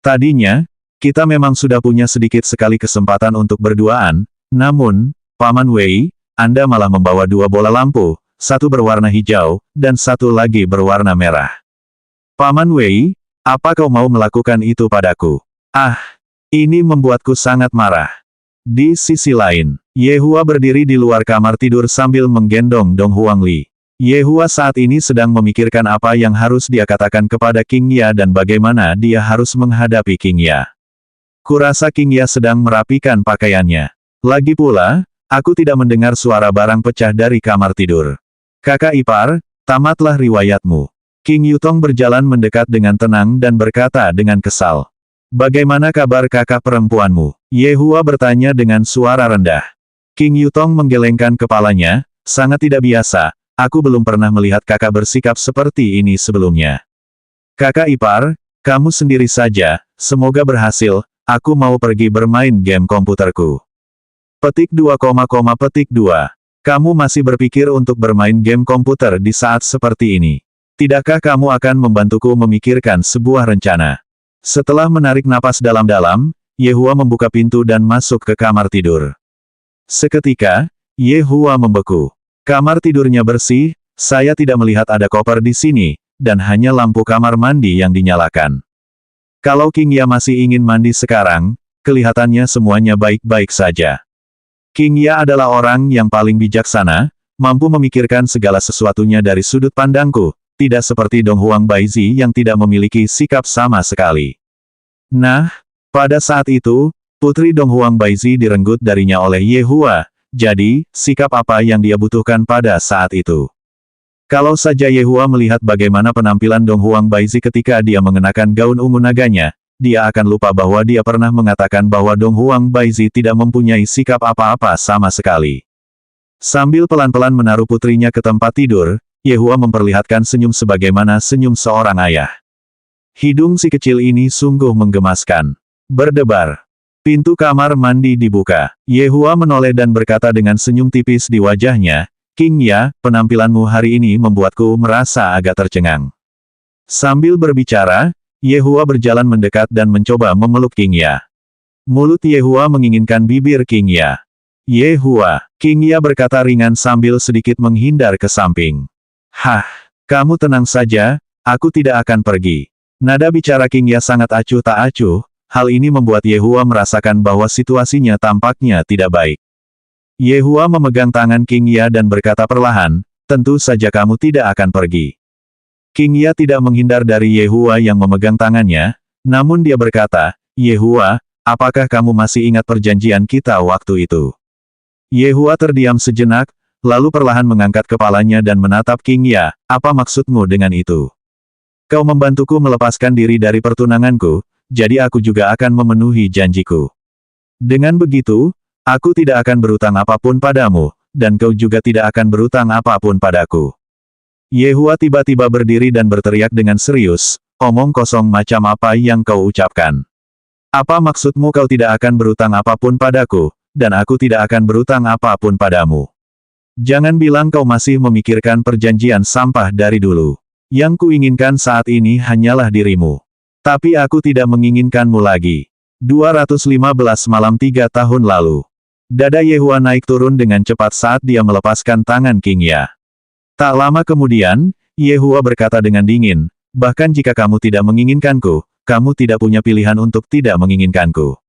"Tadinya, kita memang sudah punya sedikit sekali kesempatan untuk berduaan, namun, Paman Wei, Anda malah membawa 2 bola lampu, satu berwarna hijau, dan satu lagi berwarna merah. Paman Wei, apa kau mau melakukan itu padaku? Ah! Ini membuatku sangat marah." Di sisi lain, Yehua berdiri di luar kamar tidur sambil menggendong Dong Huangli. Yehua saat ini sedang memikirkan apa yang harus dia katakan kepada King Ya dan bagaimana dia harus menghadapi King Ya. Kurasa King Ya sedang merapikan pakaiannya. Lagi pula, aku tidak mendengar suara barang pecah dari kamar tidur. Kakak ipar, tamatlah riwayatmu. King Yutong berjalan mendekat dengan tenang dan berkata dengan kesal. Bagaimana kabar kakak perempuanmu? Yehua bertanya dengan suara rendah. King Yutong menggelengkan kepalanya, sangat tidak biasa, aku belum pernah melihat kakak bersikap seperti ini sebelumnya. Kakak ipar, kamu sendiri saja, semoga berhasil, aku mau pergi bermain game komputerku. Petik 2, petik 2. Kamu masih berpikir untuk bermain game komputer di saat seperti ini? Tidakkah kamu akan membantuku memikirkan sebuah rencana? Setelah menarik napas dalam-dalam, Yehua membuka pintu dan masuk ke kamar tidur. Seketika, Yehua membeku. Kamar tidurnya bersih, saya tidak melihat ada koper di sini, dan hanya lampu kamar mandi yang dinyalakan. Kalau King Ya masih ingin mandi sekarang, kelihatannya semuanya baik-baik saja. King Ya adalah orang yang paling bijaksana, mampu memikirkan segala sesuatunya dari sudut pandangku, tidak seperti Dong Huang Baizi yang tidak memiliki sikap sama sekali. Nah, pada saat itu, putri Dong Huang Baizi direnggut darinya oleh Yehua, jadi, sikap apa yang dia butuhkan pada saat itu? Kalau saja Yehua melihat bagaimana penampilan Dong Huang Baizi ketika dia mengenakan gaun ungu naganya, dia akan lupa bahwa dia pernah mengatakan bahwa Dong Huang Baizi tidak mempunyai sikap apa-apa sama sekali. Sambil pelan-pelan menaruh putrinya ke tempat tidur, Yehua memperlihatkan senyum sebagaimana senyum seorang ayah. Hidung si kecil ini sungguh menggemaskan. Berdebar. Pintu kamar mandi dibuka. Yehua menoleh dan berkata dengan senyum tipis di wajahnya, King Ya, penampilanmu hari ini membuatku merasa agak tercengang. Sambil berbicara, Yehua berjalan mendekat dan mencoba memeluk King Ya. Mulut Yehua menginginkan bibir King Ya. Yehua, King Ya berkata ringan sambil sedikit menghindar ke samping. Hah, kamu tenang saja, aku tidak akan pergi. Nada bicara King Ya sangat acuh tak acuh, hal ini membuat Yehua merasakan bahwa situasinya tampaknya tidak baik. Yehua memegang tangan King Ya dan berkata perlahan, tentu saja kamu tidak akan pergi. King Ya tidak menghindar dari Yehua yang memegang tangannya, namun dia berkata, Yehua, apakah kamu masih ingat perjanjian kita waktu itu? Yehua terdiam sejenak, lalu perlahan mengangkat kepalanya dan menatap King Ya, apa maksudmu dengan itu? Kau membantuku melepaskan diri dari pertunanganku, jadi aku juga akan memenuhi janjiku. Dengan begitu, aku tidak akan berutang apapun padamu, dan kau juga tidak akan berutang apapun padaku. Yehua tiba-tiba berdiri dan berteriak dengan serius, omong kosong macam apa yang kau ucapkan. Apa maksudmu kau tidak akan berutang apapun padaku, dan aku tidak akan berutang apapun padamu? Jangan bilang kau masih memikirkan perjanjian sampah dari dulu. Yang kuinginkan saat ini hanyalah dirimu. Tapi aku tidak menginginkanmu lagi. 215 malam 3 tahun lalu. Dada Yehua naik turun dengan cepat saat dia melepaskan tangan King Ya. Tak lama kemudian, Yehua berkata dengan dingin, bahkan jika kamu tidak menginginkanku, kamu tidak punya pilihan untuk tidak menginginkanku.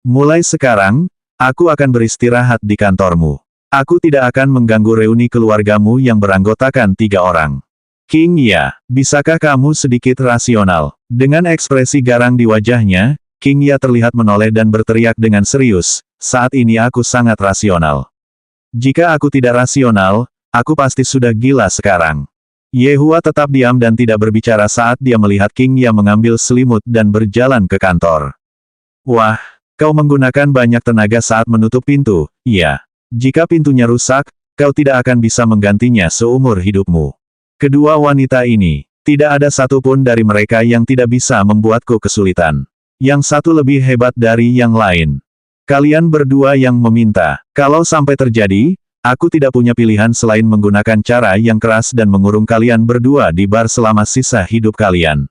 Mulai sekarang, aku akan beristirahat di kantormu. Aku tidak akan mengganggu reuni keluargamu yang beranggotakan 3 orang. King Ya, bisakah kamu sedikit rasional? Dengan ekspresi garang di wajahnya, King Ya terlihat menoleh dan berteriak dengan serius, saat ini aku sangat rasional. Jika aku tidak rasional, aku pasti sudah gila sekarang. Yehua tetap diam dan tidak berbicara saat dia melihat King Ya mengambil selimut dan berjalan ke kantor. Wah, kau menggunakan banyak tenaga saat menutup pintu, iya. Jika pintunya rusak, kau tidak akan bisa menggantinya seumur hidupmu. Kedua wanita ini, tidak ada satupun dari mereka yang tidak bisa membuatku kesulitan. Yang satu lebih hebat dari yang lain. Kalian berdua yang meminta. Kalau sampai terjadi, aku tidak punya pilihan selain menggunakan cara yang keras dan mengurung kalian berdua di bar selama sisa hidup kalian.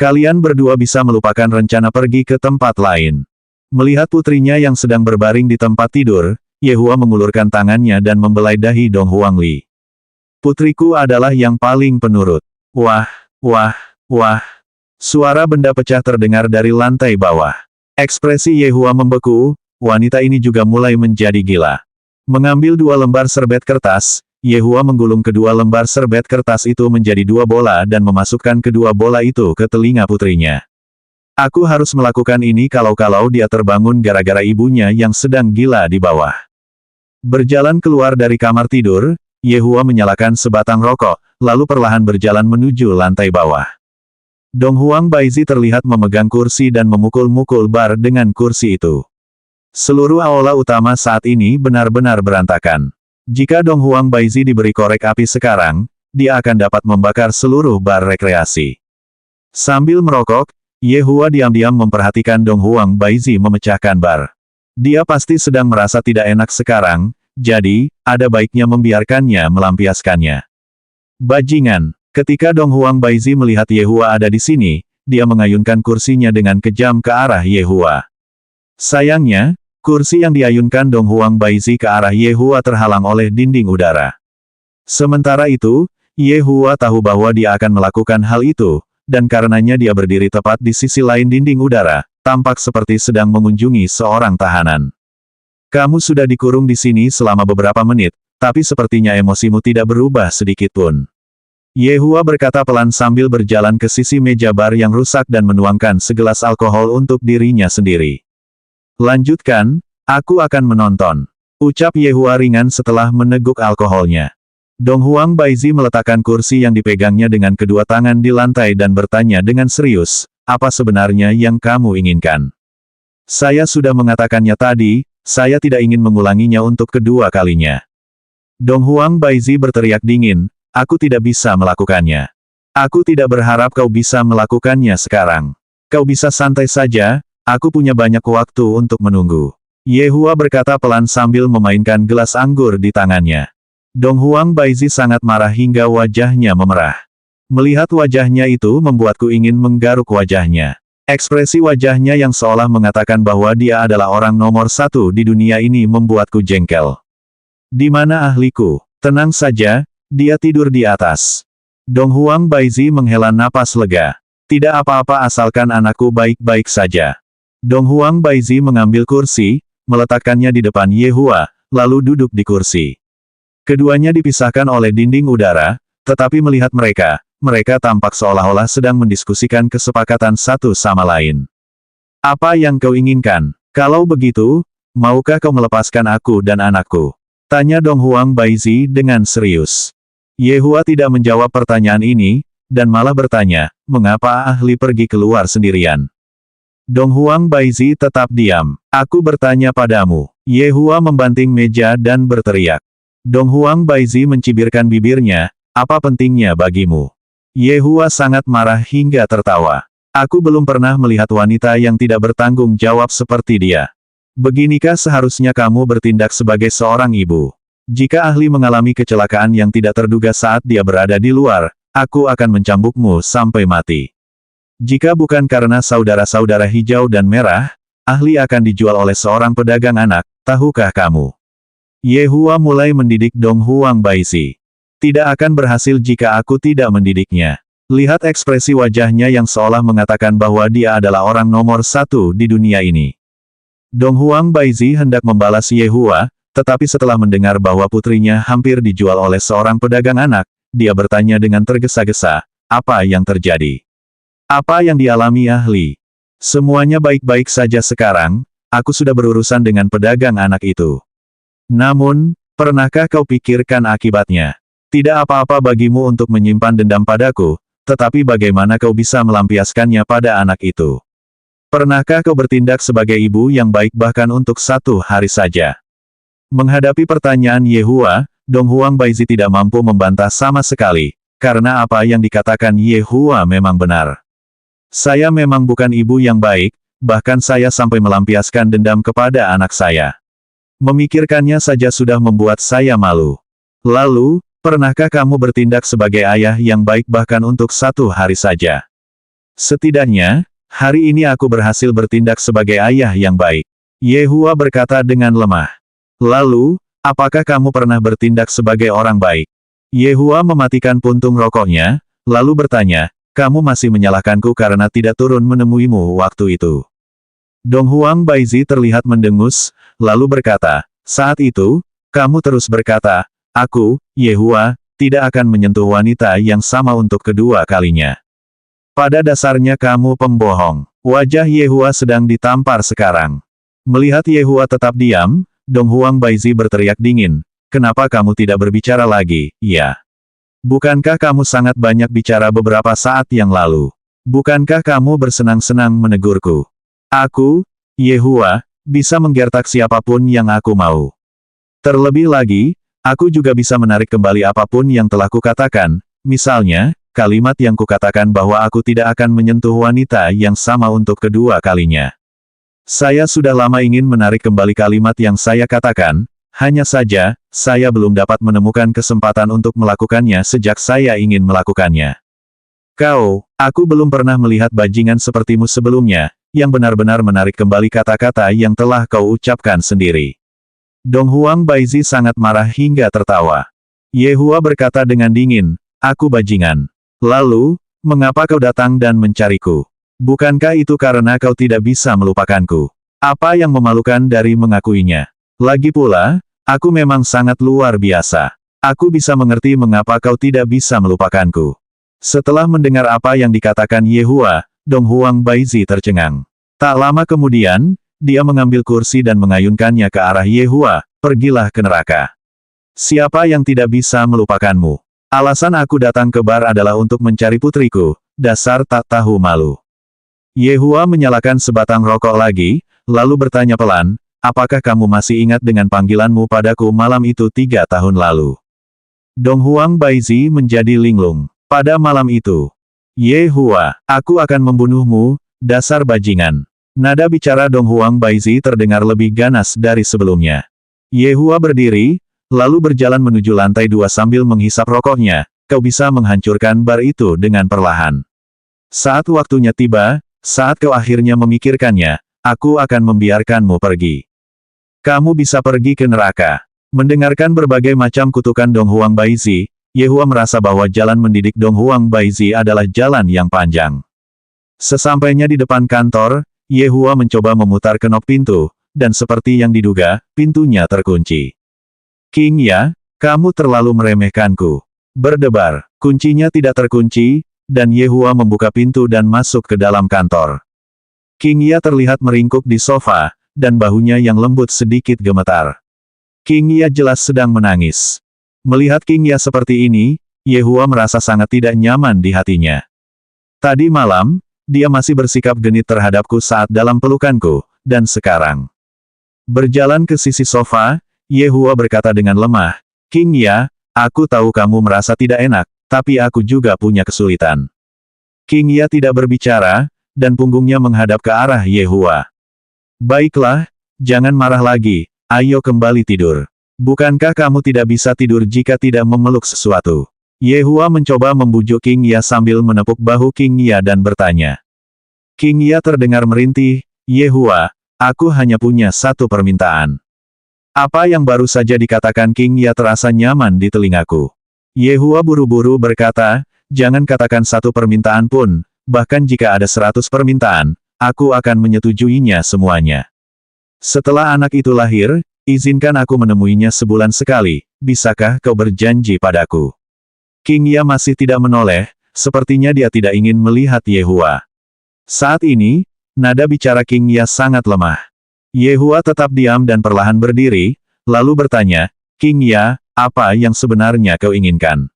Kalian berdua bisa melupakan rencana pergi ke tempat lain. Melihat putrinya yang sedang berbaring di tempat tidur, Yehua mengulurkan tangannya dan membelai dahi Dong Huangli. Putriku adalah yang paling penurut. Wah, wah, wah. Suara benda pecah terdengar dari lantai bawah. Ekspresi Yehua membeku, wanita ini juga mulai menjadi gila. Mengambil 2 lembar serbet kertas, Yehua menggulung kedua lembar serbet kertas itu menjadi 2 bola dan memasukkan kedua bola itu ke telinga putrinya. Aku harus melakukan ini kalau-kalau dia terbangun gara-gara ibunya yang sedang gila di bawah. Berjalan keluar dari kamar tidur, Yehua menyalakan sebatang rokok, lalu perlahan berjalan menuju lantai bawah. Dong Huang Baizi terlihat memegang kursi dan memukul-mukul bar dengan kursi itu. Seluruh aula utama saat ini benar-benar berantakan. Jika Dong Huang Baizi diberi korek api sekarang, dia akan dapat membakar seluruh bar rekreasi. Sambil merokok, Yehua diam-diam memperhatikan Dong Huang Baizi memecahkan bar. Dia pasti sedang merasa tidak enak sekarang, jadi, ada baiknya membiarkannya melampiaskannya. Bajingan, ketika Dong Huang Baizi melihat Yehua ada di sini, dia mengayunkan kursinya dengan kejam ke arah Yehua. Sayangnya, kursi yang diayunkan Dong Huang Baizi ke arah Yehua terhalang oleh dinding udara. Sementara itu, Yehua tahu bahwa dia akan melakukan hal itu, dan karenanya dia berdiri tepat di sisi lain dinding udara, tampak seperti sedang mengunjungi seorang tahanan. Kamu sudah dikurung di sini selama beberapa menit, tapi sepertinya emosimu tidak berubah sedikit pun. Yehua berkata pelan sambil berjalan ke sisi meja bar yang rusak dan menuangkan segelas alkohol untuk dirinya sendiri. Lanjutkan, aku akan menonton. Ucap Yehua ringan setelah meneguk alkoholnya. Dong Huang Baizi meletakkan kursi yang dipegangnya dengan kedua tangan di lantai dan bertanya dengan serius, apa sebenarnya yang kamu inginkan? Saya sudah mengatakannya tadi, saya tidak ingin mengulanginya untuk kedua kalinya. Dong Huang Baizi berteriak dingin, aku tidak bisa melakukannya. Aku tidak berharap kau bisa melakukannya sekarang. Kau bisa santai saja. Aku punya banyak waktu untuk menunggu. Yehua berkata pelan sambil memainkan gelas anggur di tangannya. Dong Huang Baizi sangat marah hingga wajahnya memerah. Melihat wajahnya itu membuatku ingin menggaruk wajahnya. Ekspresi wajahnya yang seolah mengatakan bahwa dia adalah orang nomor 1 di dunia ini membuatku jengkel. Di mana ahliku? Tenang saja, dia tidur di atas. Dong Huang Baizi menghela napas lega. Tidak apa-apa asalkan anakku baik-baik saja. Dong Huang Baizi mengambil kursi, meletakkannya di depan Yehua, lalu duduk di kursi. Keduanya dipisahkan oleh dinding udara, tetapi melihat mereka tampak seolah-olah sedang mendiskusikan kesepakatan satu sama lain. Apa yang kau inginkan? Kalau begitu, maukah kau melepaskan aku dan anakku? Tanya Dong Huang Baizi dengan serius. Yehua tidak menjawab pertanyaan ini, dan malah bertanya, mengapa ahli pergi keluar sendirian? Dong Huang Baizi tetap diam. Aku bertanya padamu. Yehua membanting meja dan berteriak. Dong Huang Baizi mencibirkan bibirnya, apa pentingnya bagimu? Yehua sangat marah hingga tertawa. Aku belum pernah melihat wanita yang tidak bertanggung jawab seperti dia. Beginikah seharusnya kamu bertindak sebagai seorang ibu? Jika ahli mengalami kecelakaan yang tidak terduga saat dia berada di luar, aku akan mencambukmu sampai mati. Jika bukan karena saudara-saudara hijau dan merah, ahli akan dijual oleh seorang pedagang anak, tahukah kamu? Yehua mulai mendidik Dong Huang Baizi. Tidak akan berhasil jika aku tidak mendidiknya. Lihat ekspresi wajahnya yang seolah mengatakan bahwa dia adalah orang nomor 1 di dunia ini. Dong Huang Baizi hendak membalas Yehua, tetapi setelah mendengar bahwa putrinya hampir dijual oleh seorang pedagang anak, dia bertanya dengan tergesa-gesa, apa yang terjadi? Apa yang dialami ahli? Semuanya baik-baik saja sekarang, aku sudah berurusan dengan pedagang anak itu. Namun, pernahkah kau pikirkan akibatnya? Tidak apa-apa bagimu untuk menyimpan dendam padaku, tetapi bagaimana kau bisa melampiaskannya pada anak itu? Pernahkah kau bertindak sebagai ibu yang baik bahkan untuk 1 hari saja? Menghadapi pertanyaan Yehua, Dong Huang Baizi tidak mampu membantah sama sekali, karena apa yang dikatakan Yehua memang benar. Saya memang bukan ibu yang baik, bahkan saya sampai melampiaskan dendam kepada anak saya. Memikirkannya saja sudah membuat saya malu. Lalu, pernahkah kamu bertindak sebagai ayah yang baik bahkan untuk 1 hari saja? Setidaknya, hari ini aku berhasil bertindak sebagai ayah yang baik. Yehua berkata dengan lemah. Lalu, apakah kamu pernah bertindak sebagai orang baik? Yehua mematikan puntung rokoknya, lalu bertanya, kamu masih menyalahkanku karena tidak turun menemuimu waktu itu. Dong Huang Baizi terlihat mendengus, lalu berkata, saat itu, kamu terus berkata, aku, Ye Hua, tidak akan menyentuh wanita yang sama untuk kedua kalinya. Pada dasarnya kamu pembohong. Wajah Ye Hua sedang ditampar sekarang. Melihat Ye Hua tetap diam, Dong Huang Baizi berteriak dingin, kenapa kamu tidak berbicara lagi, ya? Bukankah kamu sangat banyak bicara beberapa saat yang lalu? Bukankah kamu bersenang-senang menegurku? Aku, Ye Hua, bisa menggertak siapapun yang aku mau. Terlebih lagi, aku juga bisa menarik kembali apapun yang telah kukatakan, misalnya, kalimat yang kukatakan bahwa aku tidak akan menyentuh wanita yang sama untuk kedua kalinya. Saya sudah lama ingin menarik kembali kalimat yang saya katakan, hanya saja, saya belum dapat menemukan kesempatan untuk melakukannya sejak saya ingin melakukannya. Aku belum pernah melihat bajingan sepertimu sebelumnya, yang benar-benar menarik kembali kata-kata yang telah kau ucapkan sendiri. Dong Huang Baizi sangat marah hingga tertawa. Ye Hua berkata dengan dingin, aku bajingan. Lalu, mengapa kau datang dan mencariku? Bukankah itu karena kau tidak bisa melupakanku? Apa yang memalukan dari mengakuinya? Lagi pula, aku memang sangat luar biasa. Aku bisa mengerti mengapa kau tidak bisa melupakanku. Setelah mendengar apa yang dikatakan Ye Hua, Dong Huang Baizi tercengang. Tak lama kemudian, dia mengambil kursi dan mengayunkannya ke arah Ye Hua, pergilah ke neraka. Siapa yang tidak bisa melupakanmu? Alasan aku datang ke bar adalah untuk mencari putriku, dasar tak tahu malu. Ye Hua menyalakan sebatang rokok lagi, lalu bertanya pelan, apakah kamu masih ingat dengan panggilanmu padaku malam itu 3 tahun lalu? Dong Huang Baizi menjadi linglung. Pada malam itu, Ye Hua, aku akan membunuhmu, dasar bajingan. Nada bicara Dong Huang Baizi terdengar lebih ganas dari sebelumnya. Ye Hua berdiri, lalu berjalan menuju lantai 2 sambil menghisap rokoknya, kau bisa menghancurkan bar itu dengan perlahan. Saat waktunya tiba, saat kau akhirnya memikirkannya, aku akan membiarkanmu pergi. Kamu bisa pergi ke neraka. Mendengarkan berbagai macam kutukan Dong Huang Baizi, Ye Hua merasa bahwa jalan mendidik Dong Huang Baizi adalah jalan yang panjang. Sesampainya di depan kantor, Ye Hua mencoba memutar kenop pintu, dan seperti yang diduga, pintunya terkunci. King Ya, kamu terlalu meremehkanku. Berdebar, kuncinya tidak terkunci, dan Ye Hua membuka pintu dan masuk ke dalam kantor. King Ya terlihat meringkuk di sofa, dan bahunya yang lembut sedikit gemetar. King Ya jelas sedang menangis. Melihat King Ya seperti ini, Ye Hua merasa sangat tidak nyaman di hatinya. Tadi malam, dia masih bersikap genit terhadapku saat dalam pelukanku, dan sekarang. Berjalan ke sisi sofa, Ye Hua berkata dengan lemah, King Ya, aku tahu kamu merasa tidak enak, tapi aku juga punya kesulitan. King Ya tidak berbicara, dan punggungnya menghadap ke arah Ye Hua. Baiklah, jangan marah lagi, ayo kembali tidur. Bukankah kamu tidak bisa tidur jika tidak memeluk sesuatu? Ye Hua mencoba membujuk King Ya sambil menepuk bahu King Ya dan bertanya. King Ya terdengar merintih, Ye Hua, aku hanya punya satu permintaan. Apa yang baru saja dikatakan King Ya terasa nyaman di telingaku. Ye Hua buru-buru berkata, jangan katakan satu permintaan pun, bahkan jika ada 100 permintaan, aku akan menyetujuinya semuanya. Setelah anak itu lahir, izinkan aku menemuinya sebulan sekali, bisakah kau berjanji padaku? King Ya masih tidak menoleh, sepertinya dia tidak ingin melihat Ye Hua. Saat ini, nada bicara King Ya sangat lemah. Ye Hua tetap diam dan perlahan berdiri, lalu bertanya, King Ya, apa yang sebenarnya kau inginkan?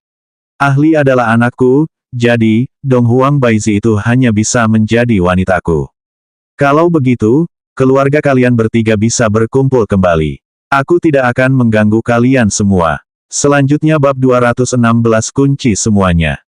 Ahli adalah anakku, jadi, Dong Huang Baizi itu hanya bisa menjadi wanitaku. Kalau begitu, keluarga kalian bertiga bisa berkumpul kembali. Aku tidak akan mengganggu kalian semua. Selanjutnya bab 216 kunci semuanya.